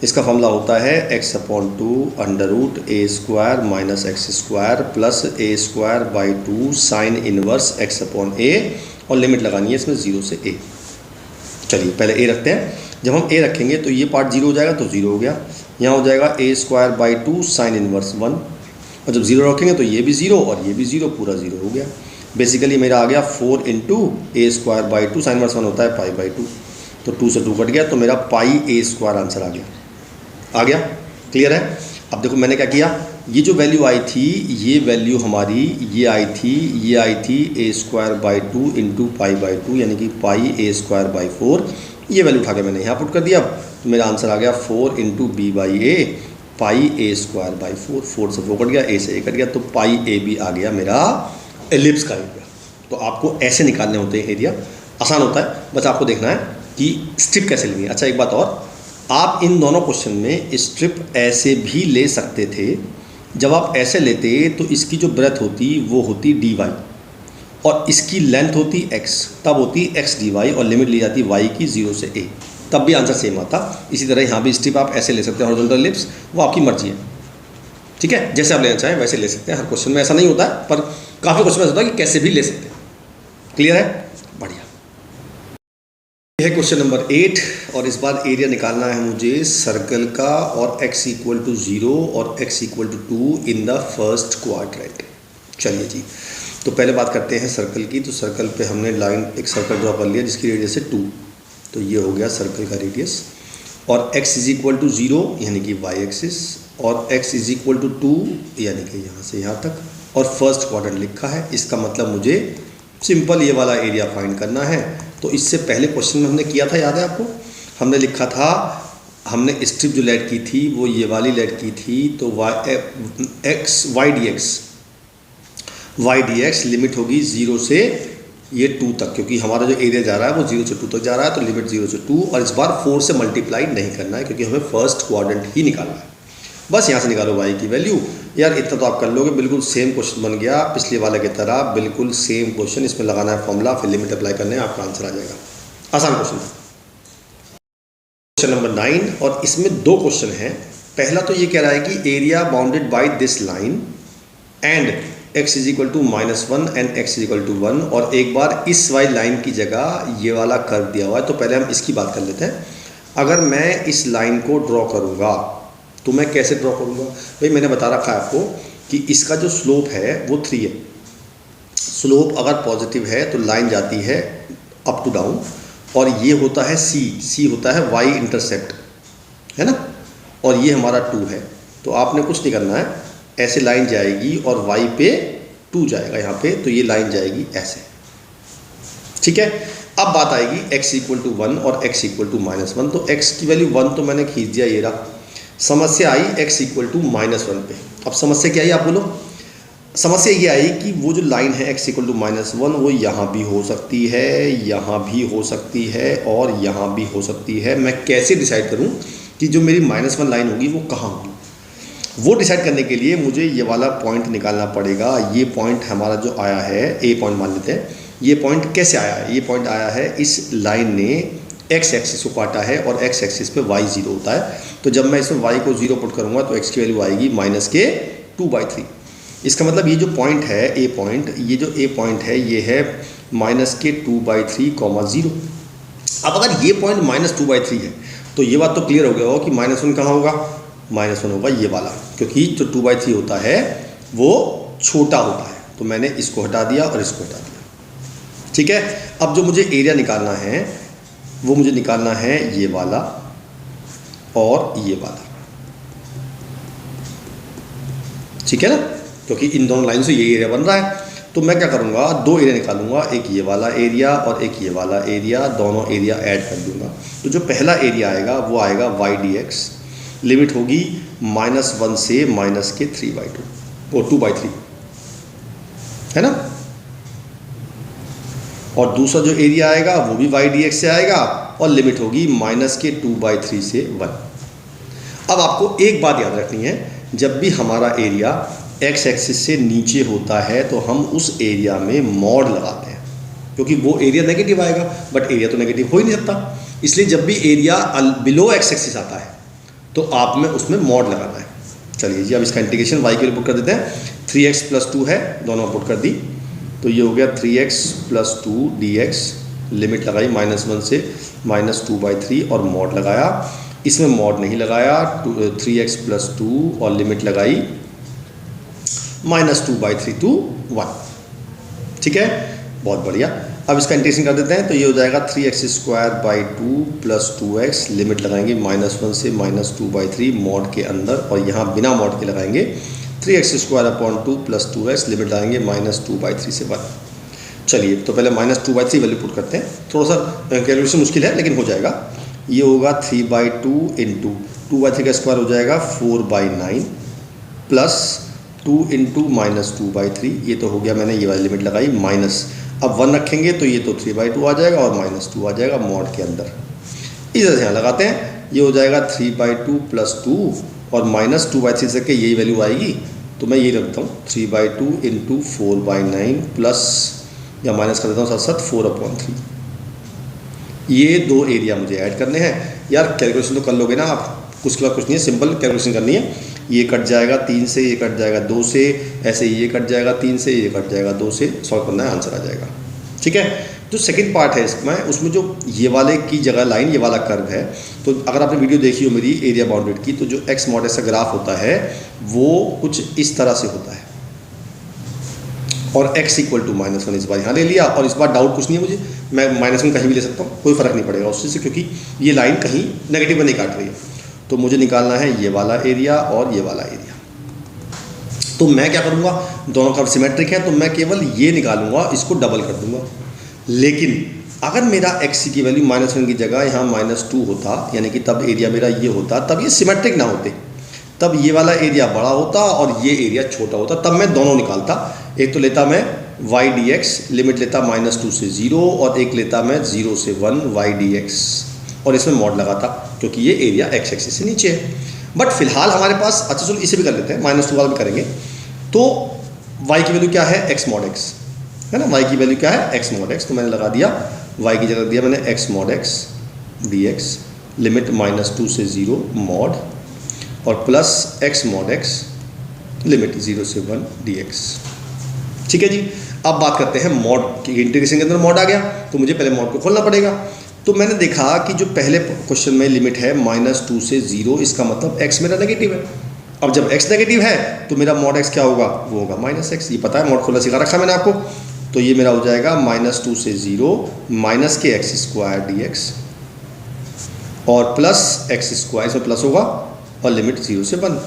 S1: इसका फॉर्मूला होता है x/2 √a² minus x² plus a²/2 sine inverse x/a, और लिमिट लगानी है इसमें 0 से a। चलिए पहले a रखते हैं। जब हम a रखेंगे तो ये पार्ट 0 हो जाएगा, तो 0 हो गया। यहाँ हो जाएगा a²/2 साइन इनवर्स 1, और जब 0 रखेंगे तो ये भी 0 और ये भी 0, पूरा 0 हो गया। बेसिकली मेरा आ गया 4 × a²/2 साइन इनवर्स 1 होता है π/2, तो 2 से 2 कट गया, तो मेरा πa² आंसर आ गया। क्लियर है। अब देखो मैंने क्या किया, ये जो वैल्यू आई थी, ये वैल्यू हमारी ये आई थी a²/2 × π/2 यानी कि πa²/4। ये वैल्यू उठा के मैंने यहाँ पुट कर दिया, तो मेरा आंसर आ गया 4 × b/a πa²/4। 4 से 4 कट गया, a से a कट गया, तो πab आ गया मेरा एलिप्स का एरिया। तो आपको ऐसे निकालने होते हैं एरिया, आसान होता है, बस आपको देखना है कि स्ट्रिप कैसे लेनी है। अच्छा एक बात और, आप इन दोनों क्वेश्चन में स्ट्रिप ऐसे भी ले सकते थे। जब आप ऐसे लेते तो इसकी जो ब्रेथ होती वो होती dy और इसकी लेंथ होती x, तब होती x dy और लिमिट ली जाती y की 0 से a, तब भी आंसर सेम आता। इसी तरह यहाँ भी स्ट्रिप आप ऐसे ले सकते हैं, हॉरिजॉन्टल एलिप्स, वो आपकी मर्जी है। ठीक है, जैसे आप लेना चाहें वैसे ले सकते हैं। हर क्वेश्चन में ऐसा नहीं होता है, पर काफ़ी क्वेश्चन में ऐसा होता है कि कैसे भी ले सकते हैं। क्लियर है, बढ़िया। यह है क्वेश्चन नंबर 8 और इस बार एरिया निकालना है मुझे सर्कल का, और x = 0 और x = 2 in the first quadrant. चलिए जी, तो पहले बात करते हैं सर्कल की। तो सर्कल पे हमने लाइन एक सर्कल ड्रॉ कर लिया जिसकी रेडियस है 2, तो ये हो गया सर्कल का रेडियस। और x = 0 यानी कि y एक्सिस, और x = 2 यानी कि यहाँ से यहाँ तक, और फर्स्ट क्वाड्रेंट लिखा है। इसका मतलब मुझे सिंपल ये वाला एरिया फाइंड करना है। तो इससे पहले क्वेश्चन में हमने किया था, याद है आपको, हमने लिखा था, हमने स्ट्रिप जो लेट की थी वो ये वाली लेट की थी। तो y dx लिमिट होगी 0 से ये 2 तक, क्योंकि हमारा जो एरिया जा रहा है वो 0 से 2 तक जा रहा है, तो लिमिट 0 से 2, और इस बार 4 से मल्टीप्लाई नहीं करना है क्योंकि हमें फर्स्ट क्वाड्रेंट ही निकालना है। बस यहाँ से निकालो y की वैल्यू। यार इतना तो आप कर लोगे, बिल्कुल सेम क्वेश्चन बन गया पिछले वाले की तरह, बिल्कुल सेम क्वेश्चन। इसमें लगाना है फॉर्मूला, फिर लिमिट अप्लाई करने हैं, आपका आंसर आ जाएगा। आसान क्वेश्चन है। क्वेश्चन नंबर 9 और इसमें 2 क्वेश्चन हैं। पहला तो ये कह रहा है कि area bounded by this line and x is equal to -1 and x is equal to 1। और एक बार इस वाली लाइन की जगह ये वाला कर्व दिया हुआ है, तो पहले हम इसकी बात कर लेते हैं। अगर मैं इस लाइन को ड्रॉ करूँगा तो मैं कैसे ड्रॉ करूँगा? भाई मैंने बता रखा है आपको कि इसका जो स्लोप है वो 3 है। स्लोप अगर पॉजिटिव है तो लाइन जाती है अप टू डाउन, और ये होता है सी होता है y इंटरसेप्ट, है ना, और ये हमारा 2 है। तो आपने कुछ नहीं करना है, ऐसे लाइन जाएगी और y पे 2 जाएगा यहाँ पे, तो ये लाइन जाएगी ऐसे, ठीक है। अब बात आएगी x इक्वल टू 1 और x इक्वल टू -1। तो x की वैल्यू 1 तो मैंने खींच दिया, ये रहा। समस्या आई x इक्वल टू -1 पे। अब समस्या क्या आई आप बोलो? समस्या ये आई कि वो जो लाइन है x इक्वल टू -1 वो यहाँ भी हो सकती है, यहाँ भी हो सकती है और यहाँ भी हो सकती है। मैं कैसे डिसाइड करूँ कि जो मेरी -1 लाइन होगी वो कहाँ होगी? वो डिसाइड करने के लिए मुझे ये वाला पॉइंट निकालना पड़ेगा। ये पॉइंट हमारा जो आया है, ए पॉइंट मान लेते हैं। ये पॉइंट कैसे आया है? ये पॉइंट आया है, इस लाइन ने x एक्सिस को काटा है और x एक्सिस पे y 0 होता है। तो जब मैं इसमें y को 0 पुट करूँगा तो x की वैल्यू आएगी -2/3। इसका मतलब ये जो पॉइंट है ए पॉइंट, ये जो ए पॉइंट है ये है -2/3, 0। अब अगर ये पॉइंट -2/3 है तो ये बात तो क्लियर हो गया हो कि -1 कहाँ होगा? -1 होगा ये वाला, क्योंकि जो 2/3 होता है वो छोटा होता है। तो मैंने इसको हटा दिया और इसको हटा दिया, ठीक है। अब जो मुझे एरिया निकालना है वो मुझे निकालना है ये वाला और ये वाला, ठीक है ना, क्योंकि इन दोनों लाइन से ये एरिया बन रहा है। तो मैं क्या करूँगा, 2 एरिया निकालूंगा, एक ये वाला एरिया और एक ये वाला एरिया, दोनों एरिया ऐड कर दूंगा। तो जो पहला एरिया आएगा वो आएगा y dx, लिमिट होगी -1 से -3/2 और 2/3, है ना। और दूसरा जो एरिया आएगा वो भी y dx से आएगा और लिमिट होगी -2/3 से 1। अब आपको एक बात याद रखनी है, जब भी हमारा एरिया x एक्सिस से नीचे होता है तो हम उस एरिया में मॉड लगाते हैं, क्योंकि वो एरिया नेगेटिव आएगा, बट एरिया तो नेगेटिव हो ही नहीं सकता। इसलिए जब भी एरिया बिलो x एक्सिस आता है तो आप में उसमें मॉड लगाना है। चलिए जी, अब इसका इंटीग्रेशन y के लिए पुट कर देते हैं। 3x + 2 है, दोनों पुट कर दी, तो ये हो गया 3x + 2 dx, लिमिट लगाई -1 से -2/3 और मॉड लगाया। इसमें मॉड नहीं लगाया, 3x + 2 और लिमिट लगाई -2/3 to 1, ठीक है, बहुत बढ़िया। अब इसका इंटीग्रेशन कर देते हैं, तो ये हो जाएगा 3x² 2 + 2x, लिमिट लगाएंगे -1 से -2/3 मॉड के अंदर, और यहाँ बिना मॉड के लगाएंगे 3x² 2 + 2x, लिमिट लगाएंगे -2/3 से 1। चलिए, तो पहले -2/3 वैल्यू पुट करते हैं। थोड़ा सा कैलकुलेशन मुश्किल है लेकिन हो जाएगा। ये होगा 3/2 इंटू 2/3 का स्क्वायर हो जाएगा 4/9 प्लस 2 इंटू -2/3, ये तो हो गया, मैंने ये वाली लिमिट लगाई माइनस। अब 1 रखेंगे तो ये तो 3/2 आ जाएगा और -2 आ जाएगा मॉड के अंदर। इस तरह से यहाँ लगाते हैं, ये हो जाएगा 3/2 + 2 और -2/3 से के यही वैल्यू आएगी, तो मैं यही रखता हूँ 3/2 इंटू 4/9 प्लस या माइनस कर देता हूँ साथ साथ 4/3। ये 2 एरिया मुझे ऐड करने हैं। यार कैलकुलेशन तो कर लोगे ना आप, कुछ के बाद कुछ नहीं है, सिंपल कैलकुलेशन करनी है। ये कट जाएगा 3 से, ये कट जाएगा 2 से, ऐसे ये कट जाएगा 3 से, ये कट जाएगा 2 से, सॉल्व करना है, आंसर आ जाएगा, ठीक है। जो सेकंड पार्ट है इसमें, उसमें जो ये वाले की जगह लाइन, ये वाला कर्व है, तो अगर आपने वीडियो देखी हो मेरी एरिया बाउंडेड की, तो जो एक्स मॉड का ग्राफ होता है वो कुछ इस तरह से होता है, और x इक्वल टू -1 इस बार यहाँ ले लिया, और इस बार डाउट कुछ नहीं है मुझे, मैं -1 कहीं भी ले सकता हूँ, कोई फ़र्क नहीं पड़ेगा उससे से, क्योंकि ये लाइन कहीं नेगेटिव नहीं काट रही है। तो मुझे निकालना है ये वाला एरिया और ये वाला एरिया। तो मैं क्या करूँगा, दोनों कर्व सिमेट्रिक है तो मैं केवल ये निकालूंगा, इसको डबल कर दूंगा। लेकिन अगर मेरा x की वैल्यू -1 की जगह यहाँ -2 होता, यानी कि तब एरिया मेरा ये होता, तब ये सिमेट्रिक ना होते, तब ये वाला एरिया बड़ा होता और ये एरिया छोटा होता, तब मैं दोनों निकालता। एक तो लेता मैं y dx, लिमिट लेता -2 से 0, और एक लेता मैं 0 से 1 y dx, और इसमें मॉड लगाता, क्योंकि ये एरिया x एक्सिस से नीचे है। बट फिलहाल हमारे पास, अच्छा चलो इसे भी कर लेते हैं, -2 वाला भी करेंगे। तो y की वैल्यू क्या है, x mod x, है ना, y की वैल्यू क्या है, x mod x, तो मैंने लगा दिया, y की जगह दिया मैंने x mod x dx, limit -2 से 0 मॉड, और plus x mod x limit 0 से 1 dx। ठीक है जी। अब बात करते हैं मॉड की। इंटीग्रेशन के अंदर मॉड आ गया तो मुझे पहले मॉड को खोलना पड़ेगा। तो मैंने देखा कि जो पहले क्वेश्चन में लिमिट है -2 से 0, इसका मतलब x मेरा नेगेटिव है। अब जब x नेगेटिव है तो मेरा मॉड x क्या होगा, वो होगा -x। ये पता है, मॉड खोलना सिखा रखा मैंने आपको। तो ये मेरा हो जाएगा -2 से 0 माइनस के x² dx और प्लस x², इसमें प्लस होगा और लिमिट 0 से 1।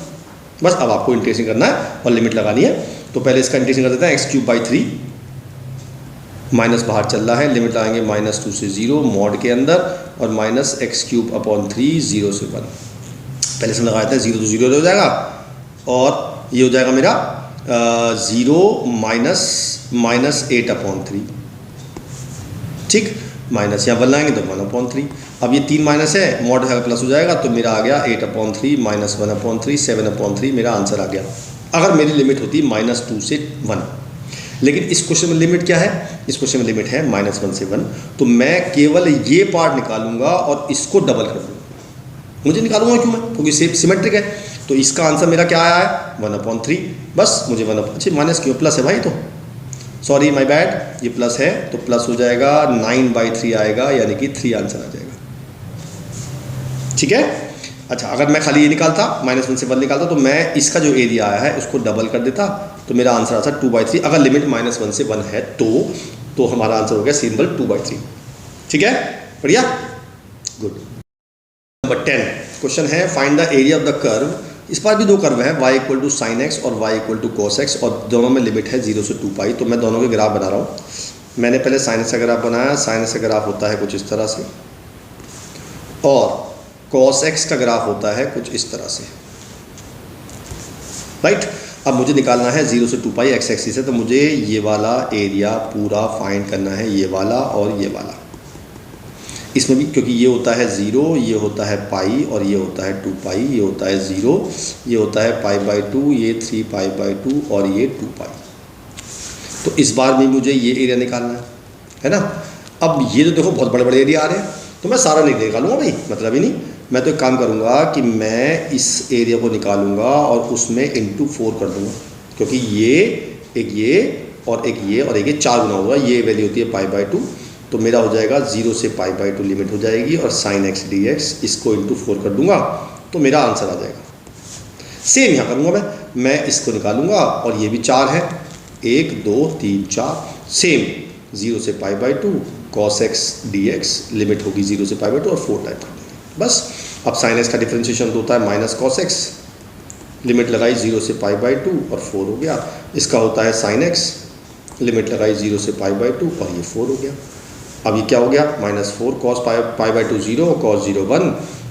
S1: बस अब आपको इंटीग्रेशन करना है और लिमिट लगानी है। तो पहले इसका इंटीग्रेशन कर देते हैं, x³ / 3 माइनस बाहर चल रहा है, लिमिट लगाएंगे -2 से 0 मॉड के अंदर और -x³ / 3 0 से 1। पहले से लगा देते हैं, 0 तो 0 हो जाएगा और ये हो जाएगा मेरा 0 माइनस 8/3। ठीक, माइनस यहाँ बनाएंगे तो 1/3। अब ये 3 माइनस है, मॉड है प्लस हो जाएगा तो मेरा आ गया 8/3 माइनस 1/3 7/3 मेरा आंसर आ गया। अगर मेरी लिमिट होती -2 से 1, लेकिन इस क्वेश्चन में लिमिट क्या है, इस क्वेश्चन में लिमिट है -1 से 1, तो मैं केवल ये पार्ट निकालूंगा और इसको डबल कर दूंगा। मुझे निकालूंगा क्यों मैं, क्योंकि सिमेट्रिक है। तो इसका आंसर मेरा क्या आया है 1/3। बस मुझे 1, अच्छा माइनस क्यों, प्लस है भाई, तो सॉरी माय बैड, ये प्लस है तो प्लस हो जाएगा 9/3 आएगा, यानी कि 3 आंसर आ जाएगा। ठीक है। अच्छा, अगर मैं खाली ये निकालता -1 से 1 निकालता तो मैं इसका जो एरिया आया है उसको डबल कर देता तो मेरा आंसर आता 2/3। अगर लिमिट -1 से 1 है तो हमारा आंसर हो गया सिंबल 2/3। ठीक है, बढ़िया, गुड। नंबर 10 क्वेश्चन है, find the area of the curve. इस बार भी दो कर्व हैं, y = sin x और y = cos x, और दोनों में लिमिट है 0 से 2π। तो मैं दोनों के ग्राफ बना रहा हूँ। मैंने पहले sin x का ग्राफ बनाया। sin x का ग्राफ होता है कुछ इस तरह से और cos x का ग्राफ होता है कुछ इस तरह से, राइट। अब मुझे निकालना है 0 से 2π x एक्सिस है, तो मुझे ये वाला एरिया पूरा फाइंड करना है, ये वाला और ये वाला। इसमें भी क्योंकि ये होता है 0, ये होता है पाई और ये होता है 2π, ये होता है 0, ये होता है π/2, ये 3π/2 और ये 2π। तो इस बार भी मुझे ये एरिया निकालना है ना। अब ये जो देखो बहुत बड़े बड़े एरिया आ रहे हैं, तो मैं सारा नहीं निकालूंगा भाई, मतलब ही नहीं। मैं तो एक काम करूँगा कि मैं इस एरिया को निकालूंगा और उसमें × 4 कर दूंगा, क्योंकि ये एक ये और एक ये और एक ये 4 गुना होगा। ये वैल्यू होती है π/2, तो मेरा हो जाएगा 0 से π/2 लिमिट हो जाएगी और sin x dx, इसको × 4 कर दूंगा तो मेरा आंसर आ जाएगा। सेम यहाँ करूँगा मैं इसको निकालूंगा और ये भी 4 है, 1 2 3 4, सेम 0 से π/2 cos x dx, लिमिट होगी 0 से π/2 और 4 टाइप कर देंगे बस। अब sin x का डिफ्रेंशिएशन होता है -cos x, लिमिट लगाई 0 से π/2 और 4 हो गया। इसका होता है sin x, लिमिट लगाई 0 से π/2 और ये 4 हो गया। अब ये क्या हो गया, -4 cos π/2 0 cos 0 1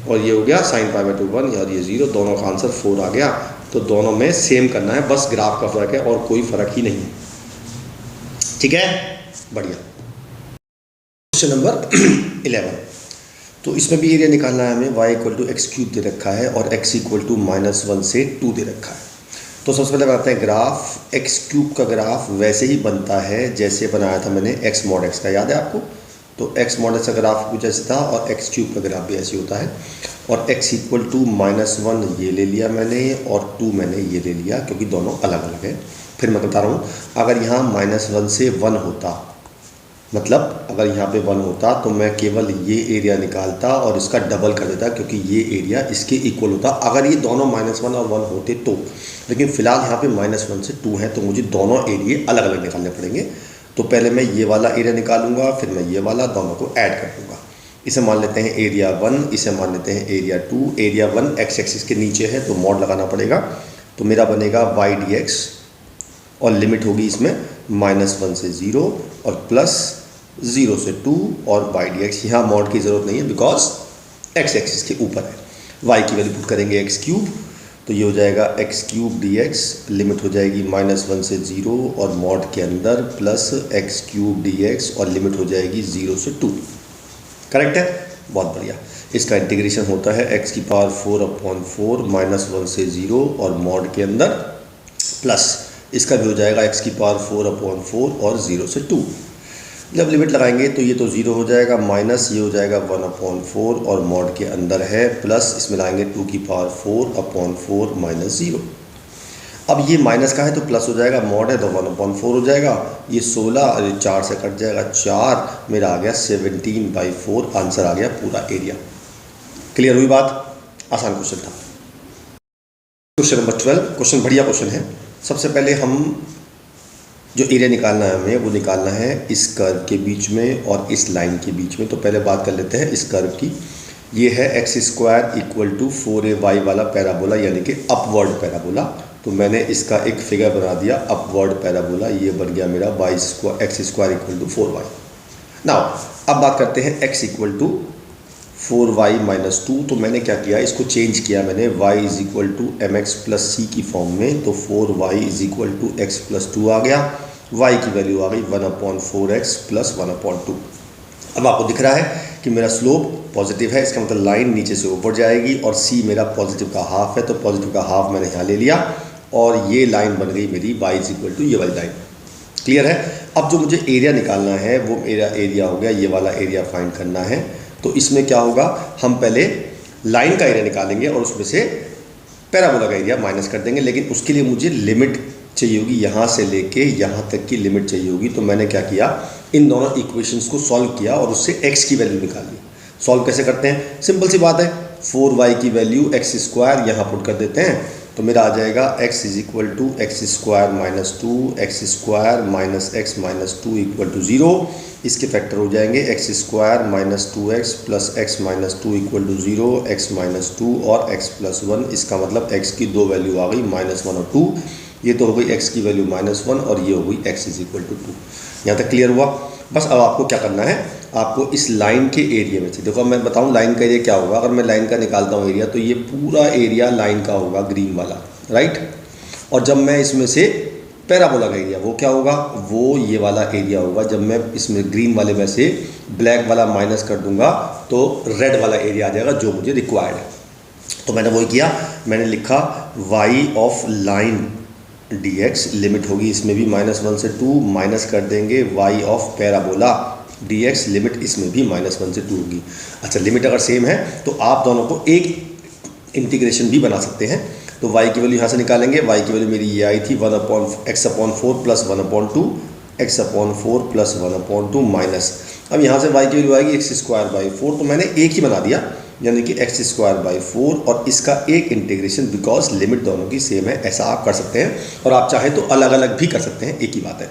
S1: और ये हो गया sin π/2 1 और ये 0, दोनों का आंसर 4 आ गया। तो दोनों में सेम करना है, बस ग्राफ का फर्क है और कोई फर्क ही नहीं है। ठीक है, बढ़िया। क्वेश्चन नंबर 11, तो इसमें भी एरिया निकालना है हमें। y = x³ दे रखा है और x = -1 से 2 दे रखा है। तो सबसे पहले बनाते हैं ग्राफ। x³ का ग्राफ वैसे ही बनता है जैसे बनाया था मैंने x mod x का, याद है आपको। तो x mod x का ग्राफ कुछ ऐसे था और x³ का ग्राफ भी ऐसे होता है। और x = -1 ये ले लिया मैंने और 2 मैंने ये ले लिया, क्योंकि दोनों अलग अलग है। फिर मैं बता रहा हूँ, अगर यहाँ -1 से 1 होता, मतलब अगर यहाँ पे 1 होता तो मैं केवल ये एरिया निकालता और इसका डबल कर देता, क्योंकि ये एरिया इसके इक्वल होता अगर ये दोनों -1 और 1 होते तो। लेकिन फ़िलहाल यहाँ पे -1 से 2 है, तो मुझे दोनों एरिए अलग अलग निकालने पड़ेंगे। तो पहले मैं ये वाला एरिया निकालूंगा, फिर मैं ये वाला, दोनों को ऐड कर दूँगा। इसे मान लेते हैं एरिया 1, इसे मान लेते हैं एरिया 2। एरिया 1 x एक्सिस के नीचे है तो मॉड लगाना पड़ेगा, तो मेरा बनेगा y dx और लिमिट होगी इसमें -1 से 0 और प्लस 0 से 2 और y dx। यहाँ मॉड की ज़रूरत नहीं है बिकॉज x एक्सिस के ऊपर है। y की वैल्यू पुट करेंगे x³, तो ये हो जाएगा x³ dx, लिमिट हो जाएगी -1 से 0 और मॉड के अंदर प्लस x³ dx और लिमिट हो जाएगी 0 से 2। करेक्ट है, बहुत बढ़िया। इसका इंटीग्रेशन होता है x⁴/4 -1 से 0 और मॉड के अंदर प्लस इसका भी हो जाएगा x⁴/4 और 0 से 2। जब लिमिट लगाएंगे तो ये तो 0 हो जाएगा, माइनस ये हो जाएगा 1/4 और मॉड के अंदर है प्लस इसमें लाएंगे 2⁴/4 -0। अब ये माइनस का है तो प्लस हो जाएगा, मॉड है तो 1/4 हो जाएगा, ये 16 और ये 4 से कट जाएगा 4, मेरा आ गया 17/4, आंसर आ गया पूरा एरिया। क्लियर हुई बात? आसान क्वेश्चन था। क्वेश्चन नंबर 12, क्वेश्चन बढ़िया क्वेश्चन है। सबसे पहले हम जो एरिया निकालना है हमें वो निकालना है इस कर्व के बीच में और इस लाइन के बीच में। तो पहले बात कर लेते हैं इस कर्व की। ये है x² = 4ay वाला पैराबोला, यानी कि अपवर्ड पैराबोला। तो मैंने इसका एक फिगर बना दिया अपवर्ड पैराबोला, ये बन गया मेरा x² = 4y। नाउ अब बात करते हैं x = 4y - 2। तो मैंने क्या किया, इसको चेंज किया मैंने, y = mx + c की फॉर्म में। तो 4y = x + 2 आ गया, y की वैल्यू आ गई 1/4x + 1/2। अब आपको दिख रहा है कि मेरा स्लोप पॉजिटिव है, इसका मतलब लाइन नीचे से ऊपर जाएगी, और c मेरा पॉजिटिव का हाफ है, तो पॉजिटिव का हाफ मैंने यहाँ ले लिया और ये लाइन बन गई मेरी y = ये वाली लाइन। क्लियर है? अब जो मुझे एरिया निकालना है वो मेरा एरिया हो गया, ये वाला एरिया फाइंड करना है। तो इसमें क्या होगा, हम पहले लाइन का एरिया निकालेंगे और उसमें से पैराबोला का एरिया माइनस कर देंगे, लेकिन उसके लिए मुझे लिमिट चाहिए होगी, यहाँ से लेके यहाँ तक की लिमिट चाहिए होगी। तो मैंने क्या किया, इन दोनों इक्वेशंस को सॉल्व किया और उससे x की वैल्यू निकाली। सॉल्व कैसे करते हैं, सिंपल सी बात है, 4y की वैल्यू x² यहाँ पुट कर देते हैं, तो मेरा आ जाएगा x = x² - 2 x² - x - 2 = 0। इसके फैक्टर हो जाएंगे x² - 2x + x - 2 = 0, x - 2 और x + 1। इसका मतलब x की दो वैल्यू आ गई -1 और 2। ये तो हो गई x की वैल्यू -1 और ये हो गई x = 2। यहाँ तक क्लियर हुआ? बस अब आपको क्या करना है, आपको इस लाइन के एरिया में से, देखो मैं बताऊं लाइन का एरिया क्या होगा। अगर मैं लाइन का निकालता हूँ एरिया, तो ये पूरा एरिया लाइन का होगा, ग्रीन वाला, राइट। और जब मैं इसमें से पैराबोला का एरिया, वो क्या होगा, वो ये वाला एरिया होगा। जब मैं इसमें ग्रीन वाले में से ब्लैक वाला माइनस कर दूंगा तो रेड वाला एरिया आ जाएगा जो मुझे रिक्वायर्ड है। तो मैंने वही किया, मैंने लिखा y of line dx, limit होगी इसमें भी -1 से 2, माइनस कर देंगे y of parabola dx, limit इसमें भी -1 से 2 होगी। अच्छा, लिमिट अगर सेम है तो आप दोनों को एक इंटीग्रेशन भी बना सकते हैं। तो y की वैल्यू यहाँ से निकालेंगे, y की वैल्यू मेरी ये आई थी 1/x/4 + 1/2, x/4 + 1/2 माइनस, अब यहाँ से y की वैल्यू आएगी x²/4। तो मैंने एक ही बना दिया, यानी कि x²/4 और इसका एक इंटीग्रेशन, बिकॉज लिमिट दोनों की सेम है। ऐसा आप कर सकते हैं और आप चाहे तो अलग अलग भी कर सकते हैं, एक ही बात है।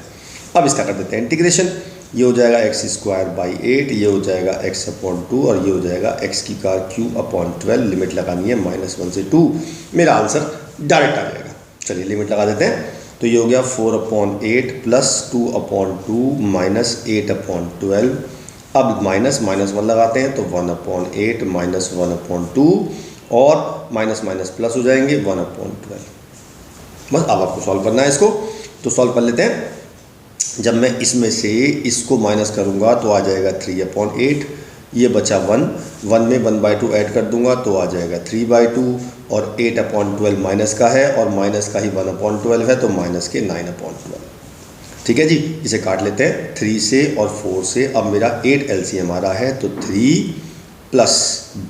S1: अब इसका कर देते हैं इंटीग्रेशन। ये हो जाएगा x²/8, ये हो जाएगा x/2 और ये हो जाएगा x³/12। लिमिट लगानी है -1 से 2, मेरा आंसर डायरेक्ट आ जाएगा। चलिए लिमिट लगा देते हैं। तो ये हो गया 4/8 + 2/2 -8/12। अब -1 लगाते हैं तो 1/8 - 1/2 और माइनस माइनस प्लस हो जाएंगे 1/12। बस अब आपको सॉल्व करना है इसको, तो सॉल्व कर लेते हैं। जब मैं इसमें से इसको माइनस करूंगा तो आ जाएगा 3/8, ये बचा 1 में 1/2 ऐड कर दूंगा तो आ जाएगा 3/2 और 8/12 माइनस का है और माइनस का ही 1/12 है तो माइनस के 9/12। ठीक है जी, इसे काट लेते हैं 3 से और 4 से। अब मेरा 8 LCM आ रहा है तो 3 +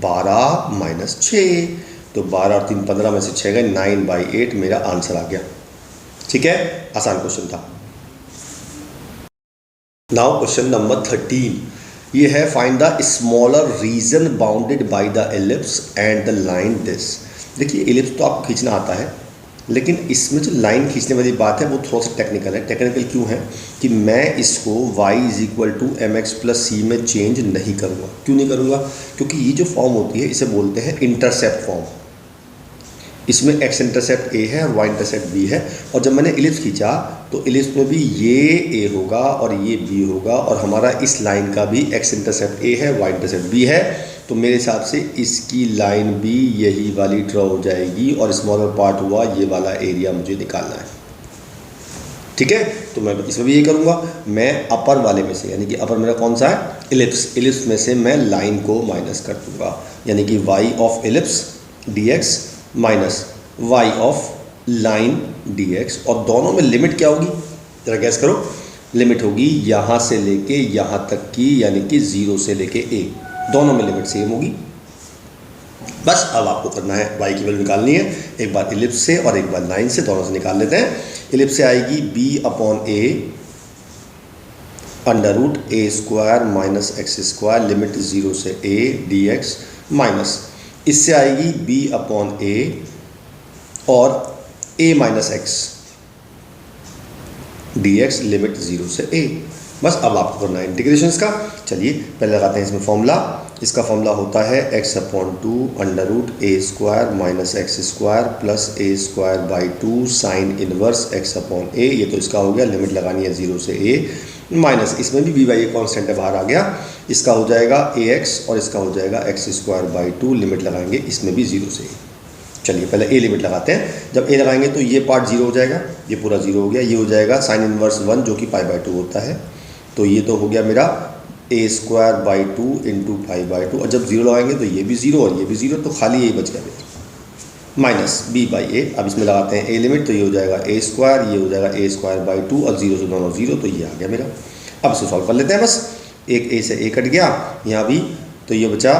S1: 12 - 6, तो 12 और 3 15 में से 6 गए, 9/8 मेरा आंसर आ गया। ठीक है, आसान क्वेश्चन था। नाउ क्वेश्चन नंबर 13, ये है find the smaller reason bounded by the ellipse and the line this. देखिए एलिप्स तो आपको खींचना आता है, लेकिन इसमें जो लाइन खींचने वाली बात है वो थोड़ा सा टेक्निकल है। टेक्निकल क्यों है कि मैं इसको y = mx + c में चेंज नहीं करूँगा। क्यों नहीं करूँगा? क्योंकि ये जो फॉर्म होती है इसे बोलते हैं इंटरसेप्ट फॉर्म। इसमें x इंटरसेप्ट a है और y इंटरसेप्ट b है, और जब मैंने इलिप्स खींचा तो इलिप्स में भी ये a होगा और ये b होगा, और हमारा इस लाइन का भी x इंटरसेप्ट a है, y इंटरसेप्ट b है। तो मेरे हिसाब से इसकी लाइन भी यही वाली ड्रॉ हो जाएगी और स्मॉलर पार्ट हुआ ये वाला एरिया मुझे निकालना है। ठीक है, तो मैं इसमें भी ये करूँगा, मैं अपर वाले में से, यानी कि अपर मेरा कौन सा है, इलिप्स, इलिप्स में से मैं लाइन को माइनस कर दूँगा, यानी कि y of ellipse dx minus y of line dx, और दोनों में लिमिट क्या होगी जरा गैस करो। लिमिट होगी यहाँ से लेके यहाँ तक की, यानी कि 0 से लेके a, दोनों में लिमिट सेम होगी। बस अब आपको करना है y की वैल्यू निकालनी है, एक बार इलिप्स से और एक बार लाइन से, दोनों से निकाल लेते हैं। इलिप्स से आएगी b upon a under root A square minus X square limit 0 से a dx माइनस, इससे आएगी b अपॉन a और a minus X dx limit 0 से a। बस अब आपको करना है इंटीग्रेशन का। चलिए पहले लगाते हैं इसमें फॉर्मूला। इसका फॉर्मूला होता है x upon 2 under root A square minus X square plus A square by 2 sine inverse x upon a। ये तो इसका हो गया, लिमिट लगानी है 0 से a माइनस, इसमें भी b बाई ए कॉन्स्टेंट है, बाहर आ गया। इसका हो जाएगा ax और इसका हो जाएगा एक्स स्क्वायर बाई 2, लिमिट लगाएंगे इसमें भी 0 से a। चलिए पहले a लिमिट लगाते हैं। जब a लगाएंगे तो ये पार्ट 0 हो जाएगा, ये पूरा 0 हो गया। ये हो जाएगा साइन इनवर्स 1 जो कि पाई बाई 2 होता है, तो ये तो हो गया मेरा a square by 2 into pi by 2, और जब 0 लगाएंगे तो ये भी 0 और ये भी 0, तो खाली यही बच गया मेरा माइनस b बाई ए। अब इसमें लगाते हैं a लिमिट, तो ये हो जाएगा a स्क्वायर, ये हो जाएगा a स्क्वायर बाई 2 और 0 से दोनों 0, तो ये आ गया मेरा। अब इसे सॉल्व कर लेते हैं। बस एक a से a कट गया यहाँ भी, तो ये बचा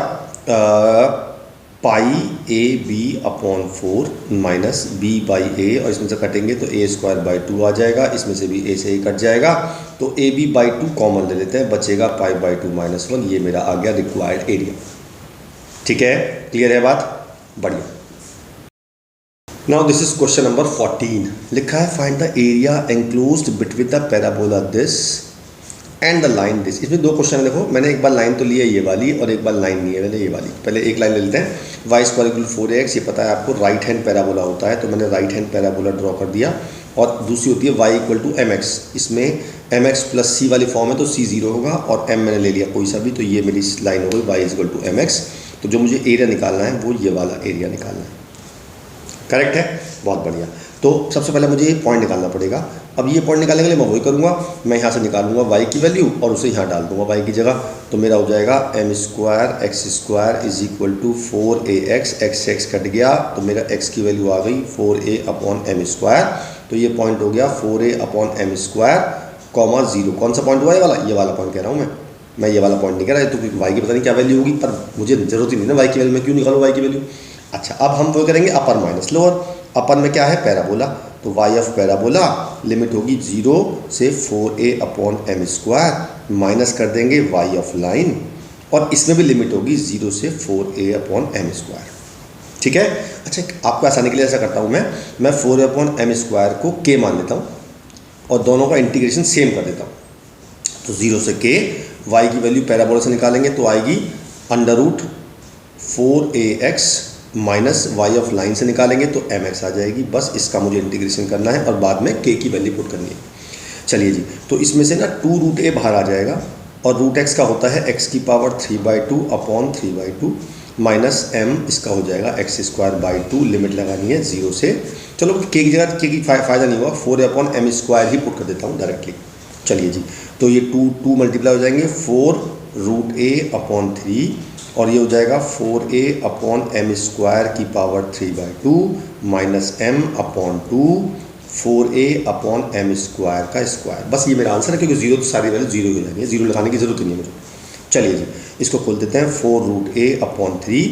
S1: pi A B upon 4 minus B by A, और इसमें से कटेंगे तो ए स्क्वायर बाई 2 आ जाएगा, इसमें से भी ए से ए कट जाएगा, तो ए बी बाई 2 कॉमन ले लेते हैं, बचेगा पाई बाई 2 माइनस 1। ये मेरा आ गया रिक्वायर्ड एरिया। ठीक है, क्लियर है बात? बढ़िया। Now this is question number 14। लिखा है find the area enclosed between the parabola this and the line this. इसमें दो क्वेश्चन है, देखो मैंने एक बार लाइन तो ली है ये वाली और एक बार लाइन ली है मैंने ये वाली। पहले एक लाइन ले लेते हैं। वाई स्क्वायर इक्वल 4ax, ये पता है आपको राइट हैंड पैराबोला होता है, तो मैंने राइट हैंड पैराबोला ड्रॉ कर दिया। और दूसरी होती है y equal to M X, इसमें mx प्लस c वाली फॉर्म है तो c 0 होगा और m मैंने ले लिया कोई सा भी, तो ये मेरी लाइन हो गई y equal to M X. तो जो मुझे एरिया निकालना है वो ये वाला एरिया निकालना है। करेक्ट है, बहुत बढ़िया। तो सबसे पहले मुझे ये पॉइंट निकालना पड़ेगा। अब ये पॉइंट निकालने के लिए मैं वही करूँगा, मैं यहाँ से निकालूंगा y की वैल्यू और उसे यहाँ डाल दूंगा y की जगह, तो मेरा हो जाएगा M square X square is equal to 4ax, x cut गया तो मेरा x की वैल्यू आ गई 4a अपॉन एम स्क्वायर। तो ये पॉइंट हो गया 4a upon m square comma 0। कौन सा पॉइंट हुआ? ये वाला पॉइंट कह रहा हूँ मैं ये वाला पॉइंट नहीं कह रहा है, तो y की पता नहीं क्या वैल्यू होगी, पर मुझे जरूरत ही नहीं ना y की वैल्यू, मैं क्यों निकालूँ y की वैल्यू। अच्छा, अब हम वो करेंगे अपर माइनस लोअर। अपर में क्या है? पैराबोला, तो y ऑफ पैराबोला लिमिट होगी 0 से 4a upon m square, minus कर देंगे y ऑफ लाइन, और इसमें भी लिमिट होगी 0 से 4a अपॉन एम स्क्वायर। ठीक है। अच्छा, आपको आसानी के लिए ऐसा करता हूँ मैं 4a अपॉन एम स्क्वायर को k मान लेता हूँ और दोनों का इंटीग्रेशन सेम कर देता हूँ। तो 0 से k, y की वैल्यू पैराबोला से निकालेंगे तो आएगी under root 4ax minus y of line से निकालेंगे तो एम एक्स आ जाएगी। बस इसका मुझे इंटीग्रेशन करना है और बाद में के की वैल्यू पुट करनी है। चलिए जी, तो इसमें से ना 2 रूट ए बाहर आ जाएगा और रूट एक्स का होता है एक्स की पावर 3/2 अपॉन 3/2 माइनस एम, इसका हो जाएगा एक्स स्क्वायर बाई 2। लिमिट लगानी है 0 से, चलो के की जगह के की फ़ायदा नहीं हुआ, 4 अपॉन एम स्क्वायर ही पुट कर देता हूँ डायरेक्टली। चलिए जी, तो ये 2 मल्टीप्लाई हो जाएंगे 4 रूट ए अपॉन 3 और ये हो जाएगा 4a अपॉन एम स्क्वायर की power 3/2 minus m upon 2 4a upon m square का स्क्वायर। बस ये मेरा आंसर है, क्योंकि 0 तो सारी वैल्यू 0 हो जाएंगे, 0 लगाने की जरूरत नहीं है मुझे। चलिए जी, इसको खोल देते हैं। 4 रूट a अपॉन 3,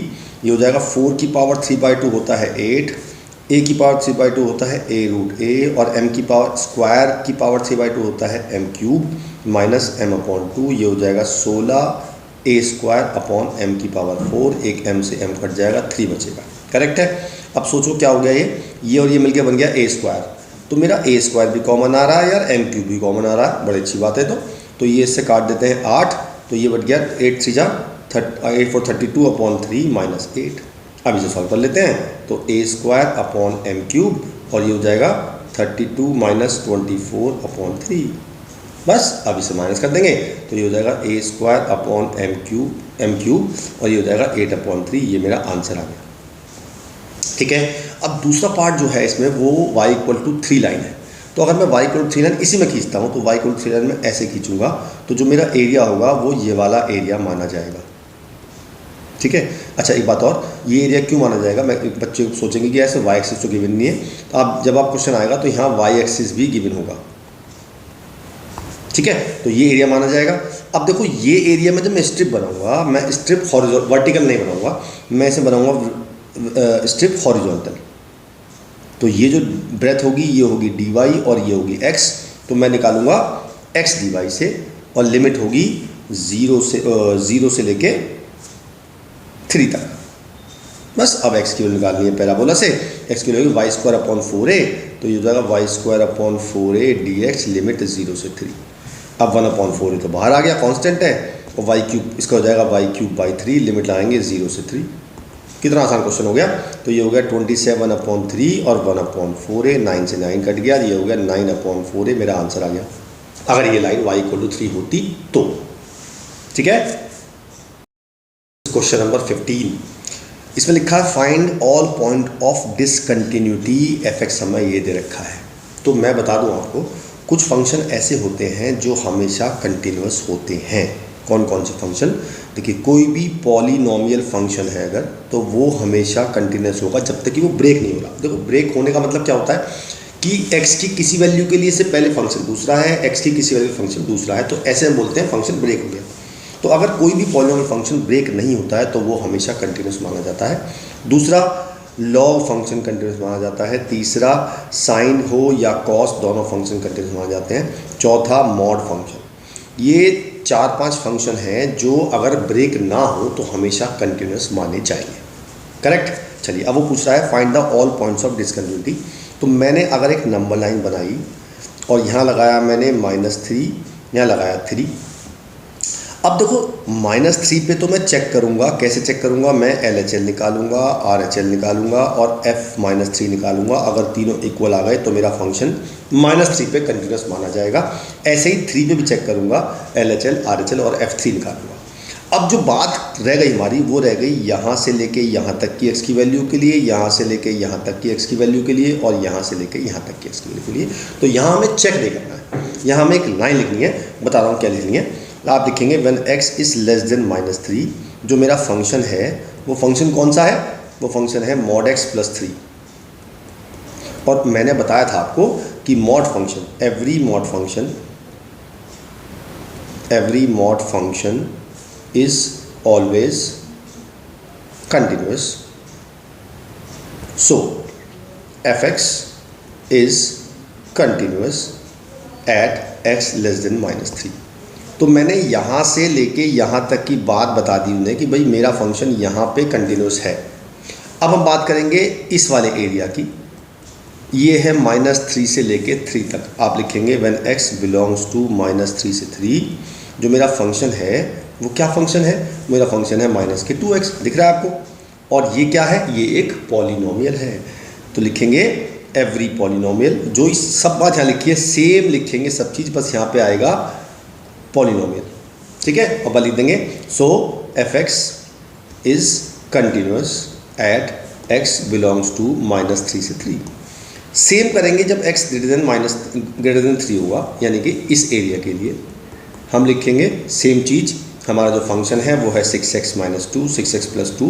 S1: ये हो जाएगा 4 की पावर 3/2 होता है 8, a की पावर 3/2 होता है a रूट a, और m की पावर स्क्वायर की पावर 3/2 होता है m cube minus m upon 2। ये हो जाएगा 16 a स्क्वायर अपॉन m की पावर 4, एक m से m कट जाएगा, 3 बचेगा। करेक्ट है। अब सोचो क्या हो गया, ये और ये मिलके बन गया a स्क्वायर, तो मेरा a स्क्वायर भी कॉमन आ रहा है यार, m क्यूब भी कॉमन आ रहा है, बड़ी अच्छी बात है। तो ये इससे काट देते हैं 8, तो ये बच गया 8 3 जा 8 4 32 अपॉन 3 माइनस 8। अब इसे सॉल्व कर लेते हैं, तो a square upon m cube और ये हो जाएगा 32 माइनस 24 अपॉन 3। बस अब इसे माइनस कर देंगे तो ये हो जाएगा a square upon m cube और ये हो जाएगा 8 अपॉन 3। ये मेरा आंसर आ गया। ठीक है। अब दूसरा पार्ट जो है इसमें वो y इक्वल टू 3 लाइन है, तो अगर मैं y इक्वल टू 3 लाइन इसी में खींचता हूँ तो y इक्वल टू 3 लाइन में ऐसे खींचूंगा तो जो मेरा एरिया होगा वो ये वाला एरिया माना जाएगा। ठीक है। अच्छा, एक बात और, ये एरिया क्यों माना जाएगा? मैं बच्चे सोचेंगे कि ऐसे y एक्सिस तो गिवन नहीं है, तो आप जब आप क्वेश्चन आएगा तो यहाँ y एक्सिस भी गिवन होगा। ठीक है, तो ये एरिया माना जाएगा। अब देखो ये एरिया में जब मैं स्ट्रिप बनाऊंगा, मैं स्ट्रिप वर्टिकल नहीं बनाऊंगा, मैं इसे बनाऊंगा स्ट्रिप हॉरिजॉन्टल। तो ये जो ब्रेथ होगी ये होगी dy और ये होगी x, तो मैं निकालूंगा x dy से, और लिमिट होगी 0 से लेके 3 तक। बस अब x की वैल्यू निकालनी है पैराबोला से। x की value Y square upon 4a, तो ये हो जाएगा y square upon 4a dx limit 0 से 3। अब 1/4 तो बाहर आ गया, कांस्टेंट है, और वाई क्यूब इसका हो जाएगा वाई क्यूब बाई 3, लिमिट लाएंगे 0 से 3। कितना आसान क्वेश्चन हो गया। तो ये हो गया 27/3 और 1/4a, 9 से 9 कट गया, ये हो गया 9/4a, मेरा आंसर आ गया, अगर ये लाइन y = 3 होती तो। ठीक है, क्वेश्चन नंबर 15, इसमें लिखा है find all point of discontinuity f(x) हमें ये दे रखा है। तो मैं बता दूं आपको, कुछ फंक्शन ऐसे होते हैं जो हमेशा कंटिन्यूअस होते हैं। कौन कौन से फंक्शन, देखिए कोई भी पॉलिनोमियल फंक्शन है अगर, तो वो हमेशा कंटिन्यूअस होगा जब तक कि वो ब्रेक नहीं होगा। देखो ब्रेक होने का मतलब क्या होता है कि x की किसी वैल्यू के लिए से पहले फंक्शन दूसरा है, x की किसी वैल्यू फंक्शन दूसरा है, तो ऐसे हम बोलते हैं फंक्शन ब्रेक हो गया। तो अगर कोई भी पॉलिनोमियल फंक्शन ब्रेक नहीं होता है तो वो हमेशा कंटिन्यूअस माना जाता है। दूसरा, लॉग फंक्शन कंटिन्यूअस माना जाता है। तीसरा, साइन हो या कॉस दोनों फंक्शन कंटिन्यूअस माने जाते हैं। चौथा, मॉड फंक्शन। ये 4-5 फंक्शन हैं जो अगर ब्रेक ना हो तो हमेशा कंटिन्यूअस माने जाएंगे। करेक्ट। चलिए अब वो पूछ रहा है find the all points of discontinuity. तो मैंने अगर एक नंबर लाइन बनाई और यहाँ लगाया मैंने -3, यहाँ लगाया 3। अब देखो -3 पे तो मैं चेक करूँगा, कैसे चेक करूँगा, मैं LHL निकालूंगा, RHL निकालूंगा और f-3 निकालूंगा। अगर तीनों इक्वल आ गए तो मेरा फंक्शन -3 पे कंटिन्यूअस माना जाएगा। ऐसे ही 3 पे भी चेक करूँगा, LHL, RHL और f3 निकालूंगा। अब जो बात रह गई हमारी, वो रह गई यहाँ से लेके यहाँ तक की x की वैल्यू के लिए, यहाँ से लेके यहाँ तक की x की वैल्यू के लिए, और यहाँ से लेके यहाँ तक की x की वैल्यू के लिए। तो यहाँ हमें चेक नहीं करना है, यहाँ हमें एक लाइन लिखनी है। बता रहा हूँ क्या लिखनी है। आप लिखेंगे when x is less than -3, जो मेरा फंक्शन है वो फंक्शन कौन सा है, वो फंक्शन है mod x + 3। और मैंने बताया था आपको कि mod function, every mod function is always continuous, so f(x) is continuous at x less than -3। तो मैंने यहाँ से लेके यहाँ तक की बात बता दी उन्हें कि भाई मेरा फंक्शन यहाँ पे कंटिन्यूअस है। अब हम बात करेंगे इस वाले एरिया की। ये है -3 से लेके 3 तक। आप लिखेंगे व्हेन x बिलोंग्स टू -3 से 3, जो मेरा फंक्शन है वो क्या फंक्शन है, मेरा फंक्शन है -2x। दिख रहा है आपको। और ये क्या है, ये एक पॉलिनोमियल है। तो लिखेंगे एवरी पॉलिनोमियल, जो इस सब बात यहाँ लिखी है सेम लिखेंगे सब चीज़, बस यहाँ पे आएगा पॉलिनोमियल। ठीक है, अब लिख देंगे so f(x) is continuous at x belongs to -3 से 3। सेम करेंगे जब x ग्रेटर देन 3 होगा, यानी कि इस एरिया के लिए हम लिखेंगे सेम चीज़। हमारा जो फंक्शन है वो है 6x - 2, 6x + 2,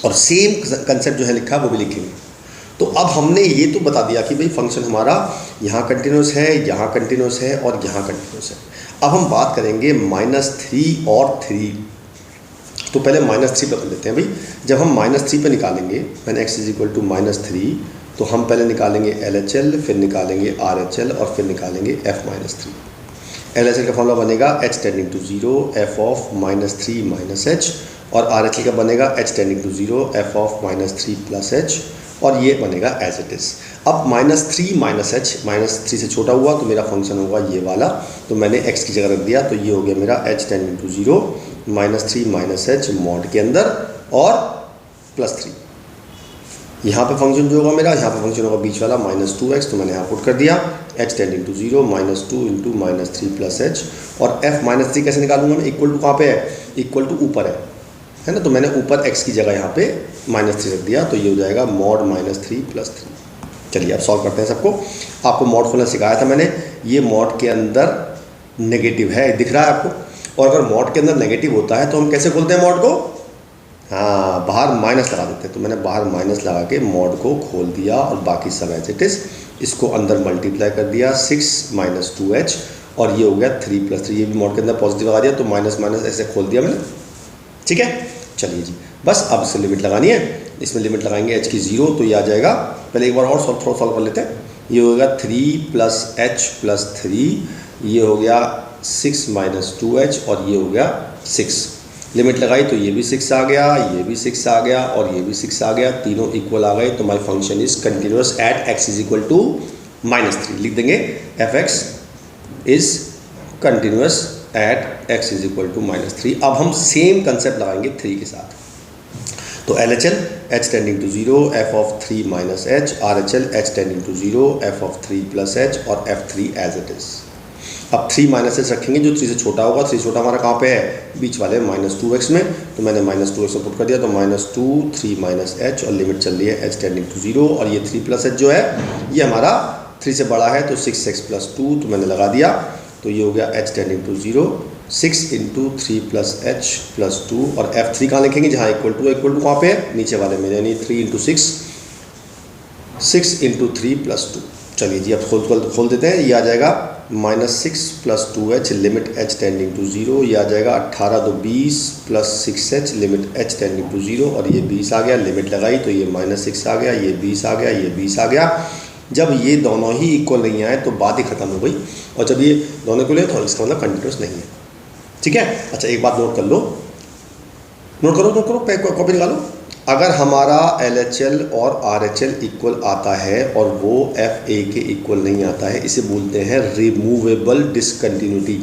S1: और सेम कंसेप्ट जो है लिखा वो भी लिखेंगे। तो अब हमने ये तो बता दिया कि भाई फंक्शन हमारा यहाँ कंटिन्यूअस है, यहाँ कंटिन्यूअस है और यहाँ कंटिन्यूअस है। अब हम बात करेंगे -3 और 3। तो पहले -3 पे कर लेते हैं भाई। जब हम -3 पे निकालेंगे व्हेन x = -3, तो हम पहले निकालेंगे LHL, फिर निकालेंगे RHL और फिर निकालेंगे f-3। LHL का फॉर्मूला बनेगा h tending to 0 f(-3 - h), और RHL का बनेगा h tending to 0 f(-3 + h), और ये बनेगा एज इट इज़। अब -3 - h, -3 से छोटा हुआ तो मेरा फंक्शन होगा ये वाला, तो मैंने x की जगह रख दिया, तो ये हो गया मेरा h tending to 0 -3 - h mod के अंदर और +3। यहाँ पे फंक्शन जो होगा मेरा, यहाँ पे फंक्शन होगा बीच वाला -2x, तो मैंने यहाँ पुट कर दिया h टेंडिंग टू 0 -2 × -3 + h। और f-3 कैसे निकालूंगा मैं, इक्वल टू कहाँ पे है, इक्वल टू ऊपर है ना। तो मैंने ऊपर x की जगह यहाँ पे -3 रख दिया, तो ये हो जाएगा mod -3 + 3। चलिए अब सॉल्व करते हैं सबको। आपको मॉड खोलना सिखाया था मैंने। ये मॉड के अंदर नेगेटिव है, दिख रहा है आपको। और अगर मॉड के अंदर नेगेटिव होता है तो हम कैसे खोलते हैं मॉड को, हाँ बाहर माइनस लगा देते हैं। तो मैंने बाहर माइनस लगा के मॉड को खोल दिया और बाकी सब एज इट इज़। इसको अंदर मल्टीप्लाई कर दिया 6 - 2h, और ये हो गया 3+3, ये भी मॉड के अंदर पॉजिटिव लगा दिया तो माइनस माइनस ऐसे खोल दिया मैंने, ठीक है। चलिए जी, बस अब इससे लिमिट लगानी है, इसमें लिमिट लगाएंगे h की 0 तो ये आ जाएगा, पहले एक बार और थोड़ा सॉल्व कर लेते हैं। ये हो गया 3 + h + 3, ये हो गया 6 - 2h और ये हो गया 6। लिमिट लगाई तो ये भी 6 आ गया, ये भी 6 आ गया और ये भी 6 आ गया, तीनों इक्वल आ गए तो my function is continuous at x = -3। लिख देंगे fx is continuous at x = -3। अब हम सेम कंसेप्ट लगाएंगे 3 के साथ, तो LHL h tending to 0 f(3 - h), RHL h tending to 0 f(3 + h) और f3 एज इट इज। अब 3 - h रखेंगे, जो 3 से छोटा होगा, 3 छोटा हमारा कहाँ पे है, बीच वाले -2x में, तो मैंने -2x पुट कर दिया, तो -2 3 - h और लिमिट चल रही है h टेंडिंग टू 0 और ये 3 + h जो है ये हमारा 3 से बड़ा है तो 6x + 2 तो मैंने लगा दिया, तो ये हो गया h टेंडिंग टू 0 6 × 3 + h + 2 और f3 कहाँ लिखेंगे, जहाँ इक्वल टू कहाँ पे है, नीचे वाले में, यानी 3 × 6 6 × 3 + 2। चलिए जी, अब खोल देते हैं, ये आ जाएगा -6 + 2h limit h tending to 0, ये आ जाएगा 18 × 2 = 20 + 6h limit h tending to 0 और ये 20 आ गया, लिमिट लगाई तो ये -6 आ गया, ये 20 आ गया, ये 20 आ गया। जब ये दोनों ही इक्वल नहीं आए तो बात ही खत्म हो गई, और जब ये दोनों इक्वल है तो इसका मतलब कंटिन्यूअस नहीं है, ठीक है। अच्छा, एक बात नोट कर लो, नोट करो, कॉपी निकालो। अगर हमारा LHL और RHL इक्वल आता है और वो FA के इक्वल नहीं आता है, इसे बोलते हैं रिमूवेबल डिसकंटिन्यूटी।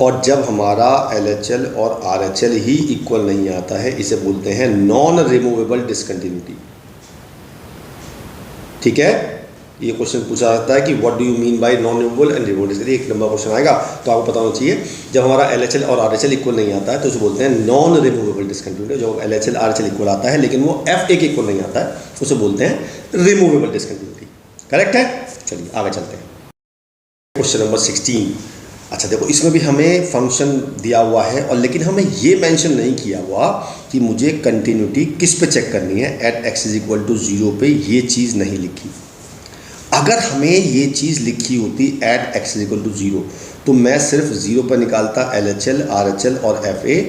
S1: और जब हमारा LHL और RHL ही इक्वल नहीं आता है, इसे बोलते हैं नॉन रिमूवेबल डिसकंटिन्यूटी, ठीक है। ये क्वेश्चन पूछा जाता है कि what do you mean by non removable and removable, इसलिए एक लंबा क्वेश्चन आएगा तो आपको पता होना चाहिए। जब हमारा LHL और RHL इक्वल नहीं आता है तो उसे बोलते हैं नॉन रिमूवेबल डिसकंटिन्यूटी। जब LHL RHL इक्वल आता है लेकिन वो FA के इक्वल नहीं आता है, उसे बोलते हैं रिमूवेबल डिसकंटिन्यूटी। करेक्ट है। चलिए आगे चलते हैं, क्वेश्चन नंबर 16। अच्छा देखो, इसमें भी हमें फंक्शन दिया हुआ है और लेकिन हमें ये मेंशन नहीं किया हुआ कि मुझे कंटिन्यूटी किस पे चेक करनी है, एट x = 0 पे ये चीज़ नहीं लिखी। अगर हमें ये चीज़ लिखी होती एट x = 0 तो मैं सिर्फ 0 पर निकालता LHL, RHL और FA,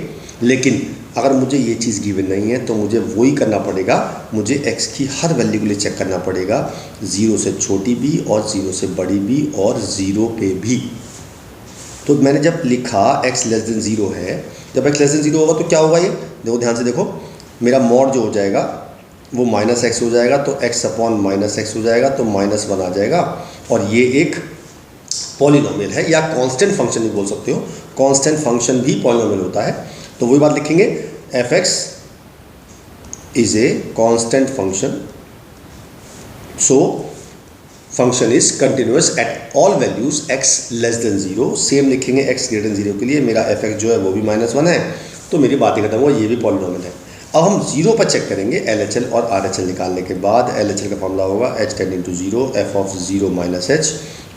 S1: लेकिन अगर मुझे ये चीज़ गिवन नहीं है तो मुझे वही करना पड़ेगा, मुझे x की हर वैल्यू के लिए चेक करना पड़ेगा, 0 से छोटी भी और 0 से बड़ी भी और 0 पे भी। तो मैंने जब लिखा x < 0 है, जब x < 0 होगा तो क्या होगा, ये देखो ध्यान से देखो, मेरा मॉड जो हो जाएगा वो -x हो जाएगा, तो x/-x हो जाएगा तो -1 आ जाएगा। और ये एक पॉलिनोमियल है या कांस्टेंट फंक्शन भी बोल सकते हो, कांस्टेंट फंक्शन भी पॉलिनोमियल होता है। तो वही बात लिखेंगे, f(x) is a constant function, so function is continuous at all values x < 0। Same लिखेंगे x > 0 के लिए, मेरा f(x) जो है वो भी -1 है, तो मेरी बात ही खत्म हुआ, ये भी पॉलिनोमियल है। अब हम 0 पर चेक करेंगे LHL और RHL निकालने के बाद। LHL का फॉर्मूला होगा h tending to 0 f(0 - h)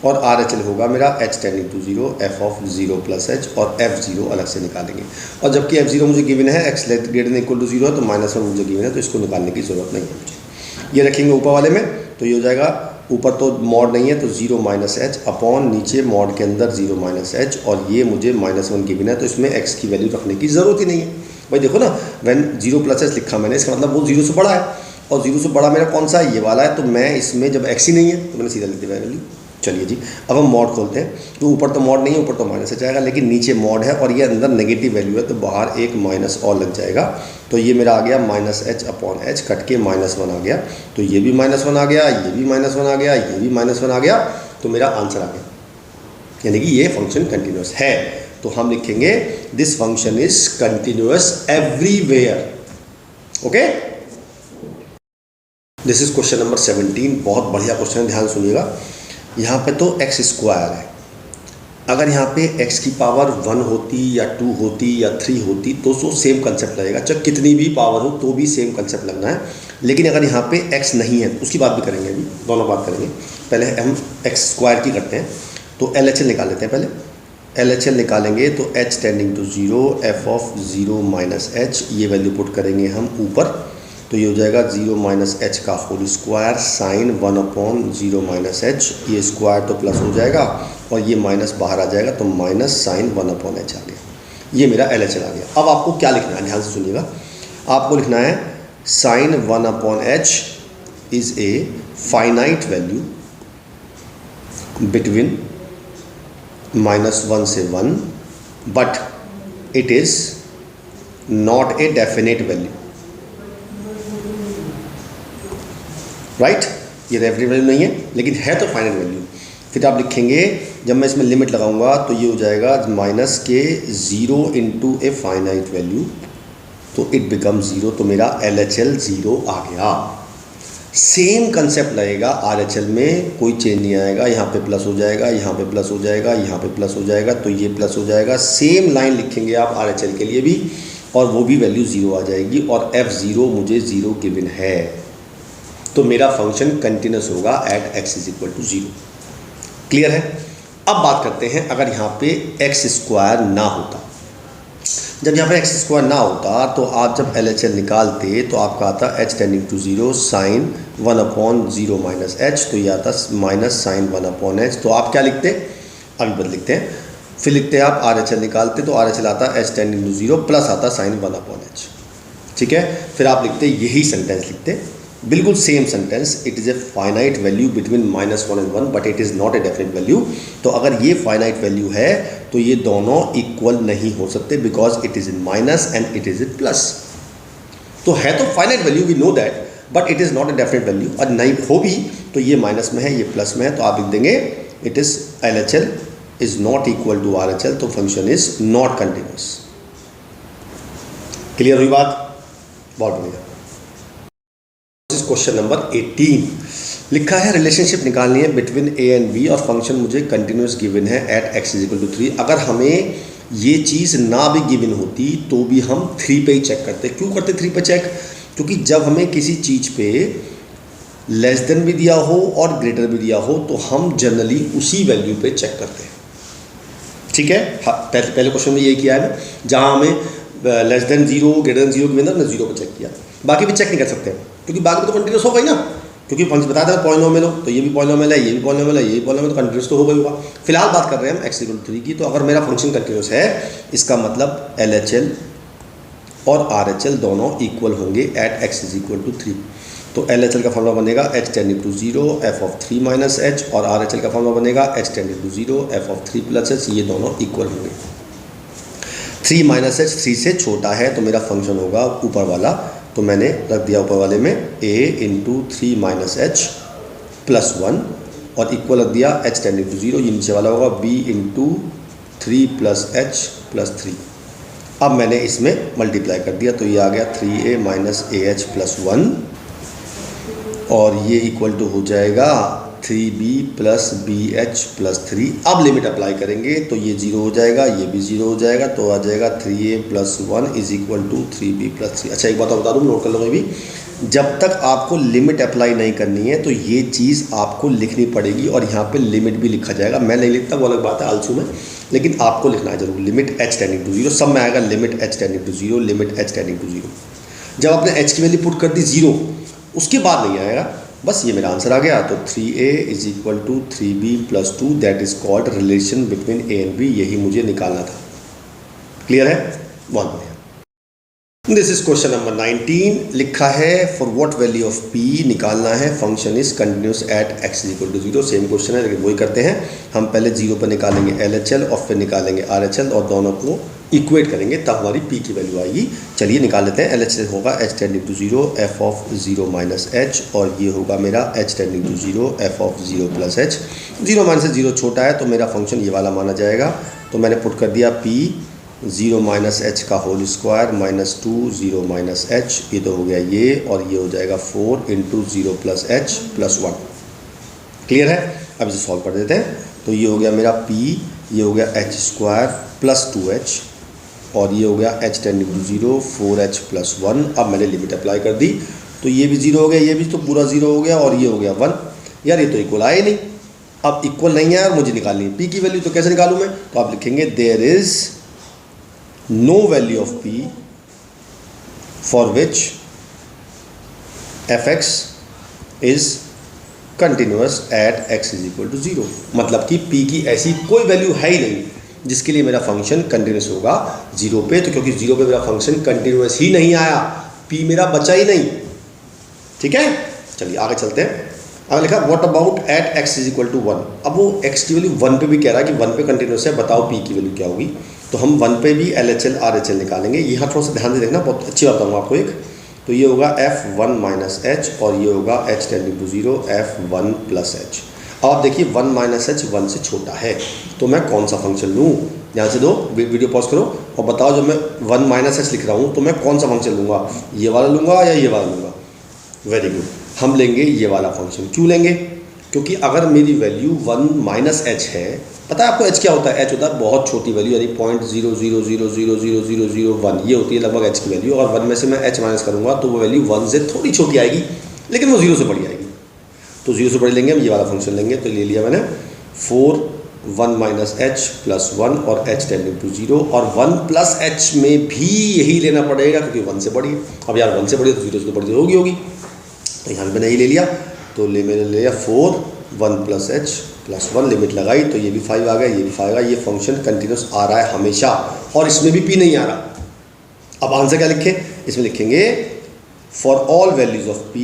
S1: और RHL होगा मेरा h tending to 0 f(0 + h) और f(0) अलग से निकालेंगे। और जबकि f(0) मुझे गिवन है, x < 0 है तो -1 मुझे गिवन है, तो इसको निकालने की ज़रूरत नहीं है मुझे। ये रखेंगे ऊपर वाले में, तो ये हो जाएगा, ऊपर तो मॉड नहीं है तो 0 - h अपॉन नीचे मॉड के अंदर 0 - h, और ये मुझे -1 गिवन है तो इसमें x की वैल्यू रखने की ज़रूरत ही नहीं है। भाई देखो ना, व्हेन 0 + h लिखा मैंने, इसका मतलब वो 0 से बड़ा है, और 0 से बड़ा मेरा कौन सा है, ये वाला है, तो मैं इसमें जब x ही नहीं है तो मैंने सीधा लिख दिया वैल्यू। चलिए जी, अब हम मॉड खोलते हैं, तो ऊपर तो मॉड नहीं है, ऊपर तो -h आएगा, लेकिन नीचे मॉड है और ये अंदर नेगेटिव वैल्यू है तो बाहर एक माइनस और लग जाएगा, तो ये मेरा आ गया -h/h कट के -1 आ गया, तो ये भी -1 आ गया, ये भी -1 आ गया, ये भी -1 आ गया, तो मेरा आंसर आ गया, यानी कि ये फंक्शन कंटिन्यूअस है। तो हम लिखेंगे this function is continuous everywhere. Okay, this is question number 17। बहुत बढ़िया क्वेश्चन है, ध्यान सुनिएगा। यहाँ पे तो x² है, अगर यहाँ पे x की पावर 1 होती या 2 होती या 3 होती तो सेम कंसेप्ट लगेगा, चाहे कितनी भी पावर हो तो भी सेम कंसेप्ट लगना है। लेकिन अगर यहाँ पे x नहीं है, उसकी बात भी करेंगे, अभी दोनों बात करेंगे। पहले हम x² की करते हैं, तो LHL निकाल लेते हैं। पहले LHL निकालेंगे तो h tending to 0 f(0 - h), ये वैल्यू पुट करेंगे हम ऊपर, तो ये हो जाएगा 0 माइनस एच का whole square sine 1/0 minus h, ये स्क्वायर तो प्लस हो जाएगा और ये माइनस बाहर आ जाएगा तो माइनस साइन 1/h आ गया। ये मेरा LHL आ गया। अब आपको क्या लिखना है, ध्यान से सुनिएगा। आपको लिखना है sine 1/h is a finite value between -1 से 1 but it is not a definite value, right. ये डेफिनेट वैल्यू नहीं है लेकिन है तो फाइनाइट वैल्यू। फिर आप लिखेंगे, जब मैं इसमें लिमिट लगाऊंगा तो ये हो जाएगा माइनस के 0 इंटू ए फाइनाइट वैल्यू, तो इट बिकम 0, तो मेरा LHL 0 आ गया। सेम कंसेप्ट लगेगा RHL में, कोई चेंज नहीं आएगा। यहाँ पे प्लस हो जाएगा, यहाँ पे प्लस हो जाएगा, यहाँ पे प्लस हो जाएगा, तो ये प्लस हो जाएगा। सेम लाइन लिखेंगे आप RHL के लिए भी और वो भी वैल्यू 0 आ जाएगी और F0 मुझे 0 गिवन है, तो मेरा फंक्शन कंटिन्यूस होगा at x is equal to 0। Clear है। अब बात करते हैं, अगर यहाँ पे एक्स स्क्वायर ना होता, जब यहाँ पे एक्स स्क्वायर ना होता तो आप जब LHL निकालते तो आपका आता h tending to 0 sine 1/0 minus h, तो ये आता माइनस साइन 1/h। तो आप क्या लिखते, अभी बदल लिखते हैं, फिर लिखते हैं आप RHL निकालते तो RHL आता h टेंडिंग टू 0 प्लस आता साइन 1/h, ठीक है। फिर आप लिखते यही सेंटेंस लिखते, बिल्कुल same sentence, it is a finite value between -1 and 1 but it is not a definite value. तो अगर ये फाइनाइट वैल्यू है तो ये दोनों इक्वल नहीं हो सकते because it is in minus and it is in plus. तो है तो finite value, we know that, but it is not a definite value. और नहीं हो भी तो ये माइनस में है, ये प्लस में है, तो आप लिख देंगे it is LHL is not equal to RHL, तो function is not continuous. Clear हुई बात? बहुत बढ़िया। क्वेश्चन नंबर 18 लिखा है, रिलेशनशिप निकालनी है बिटवीन A एंड B और फंक्शन मुझे कंटिन्यूस गिवन है at x is equal to 3। अगर हमें ये चीज़ ना भी गिवन होती तो भी हम 3 पे ही चेक करते। क्यों करते 3 पे चेक? क्योंकि जब हमें किसी चीज़ पे लेस देन भी दिया हो और ग्रेटर भी दिया हो तो हम जनरली उसी वैल्यू पे चेक करते हैं, ठीक है। पहले क्वेश्चन में ये किया है ना, जहाँ हमें less than 0 greater than 0 given था, हमने 0 पे चेक किया। बाकी भी चेक नहीं कर सकते क्योंकि बाकी तो कंटिन्यूस हो गई ना, क्योंकि फंक्शन बता दें पॉलिनोमियल हो तो ये भी पॉलिनोमियल है, ये भी पॉलिनोमियल है, ये भी पॉलिनोमियल, तो कंटिन्यूस तो हो गई होगा। फिलहाल बात कर रहे हैं हम x इक्वल टू 3 की। तो अगर मेरा फंक्शन कंटिन्यूस है इसका मतलब LHL और RHL दोनों इक्वल होंगे at x is equal to 3। तो LHL का फॉर्मूला बनेगा h tending to 0 f of 3 minus h और RHL का फॉर्मूला बनेगा h tending to 0 f of 3 plus h। ये दोनों इक्वल होंगे। 3 माइनस h 3 से छोटा है तो मेरा फंक्शन होगा ऊपर वाला, तो मैंने रख दिया ऊपर वाले में a into 3 minus h plus 1 और इक्वल रख दिया h टेंडिंग टू 0। ये नीचे वाला होगा b into 3 plus h plus 3। अब मैंने इसमें मल्टीप्लाई कर दिया तो ये आ गया 3a माइनस AH प्लस 1 और ये इक्वल टू हो जाएगा 3b प्लस BH प्लस 3। अब लिमिट अप्लाई करेंगे तो ये 0 हो जाएगा, ये भी 0 हो जाएगा, तो आ जाएगा 3a plus 1 is equal to 3b plus 3। अच्छा एक बात और बता दूँ, नोट कर लो मैं भी, जब तक आपको लिमिट अप्लाई नहीं करनी है तो ये चीज़ आपको लिखनी पड़ेगी और यहाँ पे लिमिट भी लिखा जाएगा। मैं नहीं लिखता, वो अलग बात है आलसू में, लेकिन आपको लिखना है जरूर। लिमिट h टेंडिंग टू 0 सब में आएगा, limit h tending to 0, limit h tending to 0। जब आपने h की वैल्यू पुट कर दी 0 उसके बाद नहीं आएगा। बस ये मेरा आंसर आ गया। तो 3a is equal to 3b plus 2 that is called relation between a and b, यही मुझे निकालना था। क्लियर है? बहुत बढ़िया। दिस इज क्वेश्चन नंबर 19 लिखा है for what value of p निकालना है function is continuous at x is equal to 0। Same question है लेकिन वही करते हैं हम, पहले 0 पर निकालेंगे LHL और फिर निकालेंगे RHL और दोनों को इक्वेट करेंगे तब हमारी p की वैल्यू आएगी। चलिए निकाल लेते हैं। LHL होगा h tending to 0 f of 0 minus h और ये होगा मेरा h tending to 0 f of 0 plus h। 0 minus 0 छोटा है तो मेरा फंक्शन ये वाला माना जाएगा। तो मैंने पुट कर दिया p 0 माइनस h का whole square minus 2 0 minus h, ये तो हो गया ये, और ये हो जाएगा 4 into 0 plus h plus 1। Clear है? अब इसे सॉल्व कर देते हैं। तो ये हो गया मेरा p, ये हो गया h स्क्वायर प्लस 2h और ये हो गया h tending to 0 4h plus 1। अब मैंने लिमिट अप्लाई कर दी तो ये भी 0 हो गया, ये भी तो पूरा 0 हो गया और ये हो गया 1। यार ये तो इक्वल आए नहीं, अब इक्वल नहीं है और मुझे निकालनी है p की वैल्यू, तो कैसे निकालूँ मैं? तो आप लिखेंगे there is no value of p for which f x is continuous at x is equal to 0, मतलब कि p की ऐसी कोई वैल्यू है ही नहीं जिसके लिए मेरा फंक्शन कंटिन्यूस होगा 0 पे। तो क्योंकि 0 पे मेरा फंक्शन कंटिन्यूस ही नहीं आया, p मेरा बचा ही नहीं। ठीक है, चलिए आगे चलते हैं। आगे लिखा what about at x is equal to 1। अब वो x की वैल्यू 1 पे भी कह रहा है कि 1 पे कंटिन्यूस है, बताओ p की वैल्यू क्या होगी। तो हम 1 पे भी LHL RHL निकालेंगे। यहाँ थोड़ा सा ध्यान से देखना, बहुत अच्छी बात बताऊँगा आपको एक। तो ये होगा f1 माइनस एच और ये होगा h tending to 0 f1 plus h. अब आप देखिए 1 माइनस एच 1 से छोटा है, तो मैं कौन सा फंक्शन लूँ? ध्यान से दो, वीडियो पॉज करो और बताओ जब मैं 1 माइनस एच लिख रहा हूँ तो मैं कौन सा फंक्शन लूँगा? ये वाला लूँगा या ये वाला लूँगा? वेरी गुड, हम लेंगे ये वाला फंक्शन। क्यों लेंगे? क्योंकि अगर मेरी वैल्यू 1 माइनस एच है, पता है आपको एच क्या होता है? एच होता है बहुत छोटी वैल्यू, यानी 0.00000001, ये होती है लगभग एच की वैल्यू। और 1 में से मैं एच माइनस करूँगा तो वो वैल्यू 1 से थोड़ी छोटी आएगी, लेकिन वो 0 से बड़ी आएगी। तो 0 से बड़ी लेंगे हम, ये वाला फंक्शन लेंगे। तो ले लिया मैंने 4 1 माइनस एच प्लस 1 और एच टेंडिंग टू 0, और 1 प्लस एच में भी यही लेना पड़ेगा क्योंकि 1 से बड़ी है। अब यार 1 से बड़ी तो 0 से तो बड़ी होगी, तो यहाँ मैंने यही ले लिया। तो मैंने ले लिया 4 1 प्लस एच प्लस 1, लिमिट लगाई तो ये भी 5 आ गया, ये भी 5 आ गया। ये फंक्शन कंटिन्यूस आ रहा है हमेशा, और इसमें भी p नहीं आ रहा। अब आंसर क्या लिखें? इसमें लिखेंगे for all values of p,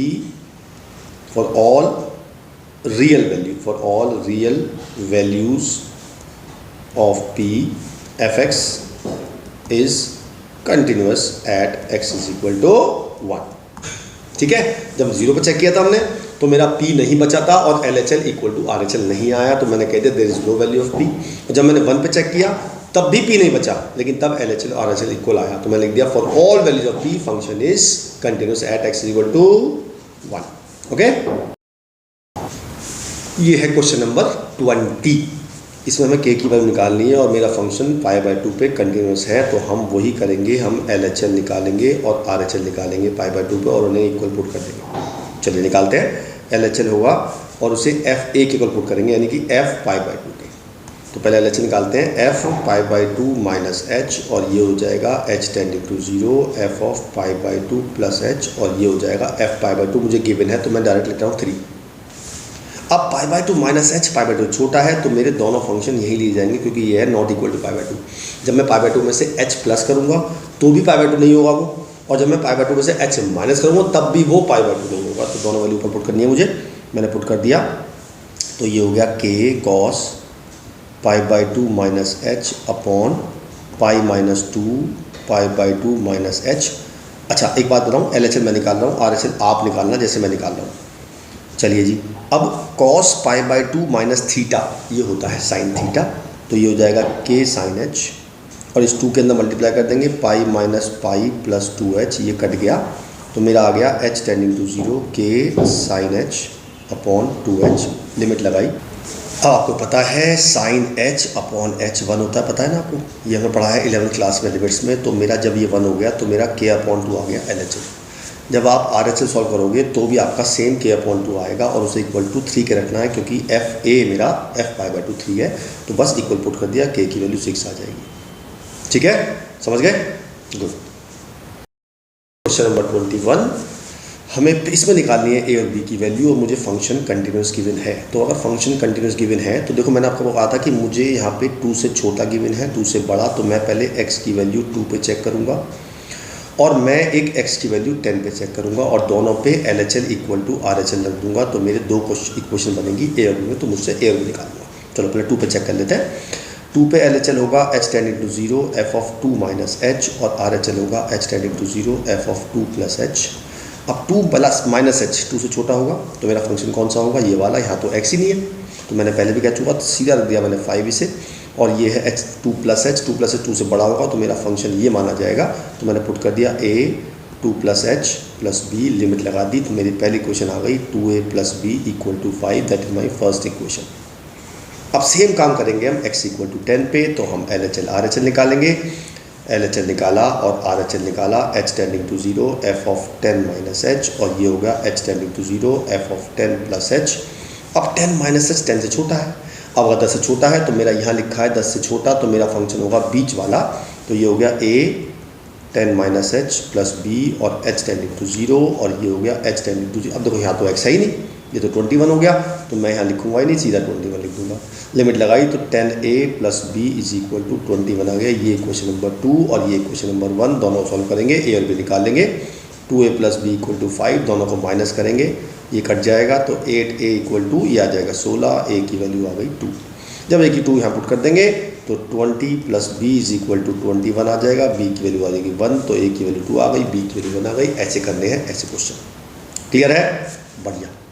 S1: for all real value, for all real values of p f x is continuous at x is equal to 1। ठीक है, जब 0 पे चेक किया था हमने तो मेरा p नहीं बचा था और LHL इक्वल टू RHL नहीं आया, तो मैंने कह दिया there is no value of p। और जब मैंने 1 पे चेक किया तब भी p नहीं बचा, लेकिन तब LHL और RHL इक्वल आया, तो मैंने लिख दिया for all values of p function is continuous at x equal to 1। Okay, ये है क्वेश्चन नंबर 20। इसमें हमें k की वैल्यू निकालनी है और मेरा फंक्शन π/2 पे कंटिन्यूस है, तो हम वही करेंगे, हम LHL निकालेंगे और RHL निकालेंगे π/2 पे और उन्हें इक्वल पुट कर देंगे। चलिए निकालते हैं। LHL होगा और उसे f a के इक्वल पुट करेंगे, यानी कि f π/2 के। तो पहले LHL निकालते हैं, f π/2 माइनस एच, और ये हो जाएगा h tending to 0 f of π/2 plus H, और ये हो जाएगा f π/2 मुझे गिवन है तो मैं डायरेक्ट लिख रहा हूँ 3। अब π/2 माइनस एच, π/2 छोटा है तो मेरे दोनों फंक्शन यही लिए जाएंगे क्योंकि ये है नॉट इक्वल टू π/2। जब मैं π/2 में से h प्लस करूँगा तो भी π/2 नहीं होगा वो, और जब मैं π/2 में से h माइनस करूँगा तब भी वो π/2 नहीं होगा। तो दोनों वैल्यू ऊपर पुट करनी है मुझे, मैंने पुट कर दिया। तो ये हो गया k cos π/2 minus h upon pi minus 2 π/2 minus h. अच्छा एक बात बताऊँ, LHL मैं निकाल रहा हूँ, RHL आप निकालना जैसे मैं निकाल रहा हूँ। चलिए जी, अब cos π/2 माइनस थीटा ये होता है साइन थीटा, तो ये हो जाएगा k साइन h, और इस 2 के अंदर मल्टीप्लाई कर देंगे, pi minus pi plus 2h, ये कट गया तो मेरा आ गया h tending to 0 k sine h upon 2h, limit लगाई। अब आपको पता है साइन h अपॉन h 1 होता है, पता है ना आपको, ये हमें पढ़ा है 11th क्लास में लिमिट्स में। तो मेरा जब ये 1 हो गया तो मेरा k अपॉन 2 आ गया LHL। जब आप RHL सॉल्व करोगे तो भी आपका सेम k अपॉन 2 आएगा और उसे इक्वल टू 3 के रखना है, क्योंकि f a मेरा f π/2 3 है, तो बस इक्वल पुट कर दिया, k की वैल्यू 6 आ जाएगी। ठीक है, समझ गए? गुड। क्वेश्चन नंबर 21, हमें इसमें निकालनी है a और b की वैल्यू, और मुझे फंक्शन कंटिन्यूस गिवन है। तो अगर फंक्शन कंटिन्यूस गिवन है तो देखो मैंने आपको कहा था कि मुझे यहाँ पे 2 से छोटा गिवन है, 2 से बड़ा, तो मैं पहले x की वैल्यू 2 पे चेक करूँगा और मैं एक x की वैल्यू 10 पे चेक करूँगा, और दोनों पे LHL इक्वल टू RHL रख दूँगा, तो मेरे 2 इक्वेशन बनेंगी a और b में, तो मुझसे a और b निकालूंगा। चलो पहले 2 पे चेक कर लेते हैं। 2 पे LHL होगा h tending to 0 f of 2 minus h, और RHL होगा h tending to 0 f of 2 plus h. अब 2 प्लस माइनस एच 2 से छोटा होगा तो मेरा फंक्शन कौन सा होगा? ये वाला, यहाँ तो x ही नहीं है, तो मैंने पहले भी कह चुका, सीधा रख दिया मैंने 5 इसे, और ये है h 2 प्लस एच, 2 से बड़ा होगा तो मेरा फंक्शन ये माना जाएगा। तो मैंने पुट कर दिया a 2 plus h plus b, limit लगा दी, तो मेरी पहली इक्वेशन आ गई 2a plus b equal to 5, that is my first equation. अब सेम काम करेंगे हम x इक्वल टू 10 पे, तो हम LHL RHL निकालेंगे। LHL निकाला और RHL निकाला, h tending to 0 f of 10 minus h, और ये होगा h tending to 0 f of 10 plus h. अब 10 माइनस एच 10 से छोटा है, अब अगर 10 से छोटा है तो मेरा यहाँ लिखा है 10 से छोटा, तो मेरा फंक्शन होगा बीच वाला, तो ये हो गया a 10 minus h plus b और एच टेंडिंग टू 0 और ये हो गया एच टेंडिंग टू 0। अब देखो यहाँ तो एक्स है ही नहीं, ये तो 21 हो गया, तो मैं यहाँ लिखूंगा ही नहीं, सीधा 21 लिख दूंगा। लिमिट लगाई तो 10a plus b is equal to 21 आ गया। ये क्वेश्चन नंबर 2 और ये क्वेश्चन नंबर 1 दोनों सॉल्व करेंगे, ए और बी निकाल लेंगे। 2a plus B equal to 5, दोनों को माइनस करेंगे, ये कट जाएगा तो 8a इक्वल टू ये आ जाएगा 16, a की वैल्यू आ गई 2। जब a की 2 यहाँ पुट कर देंगे तो 20 plus b is equal to 21 आ जाएगा, b की वैल्यू आ जाएगी 1, तो a की वैल्यू 2 आ गई, b की वैल्यू 1 आ गई। ऐसे करने हैं ऐसे क्वेश्चन। क्लियर है? बढ़िया।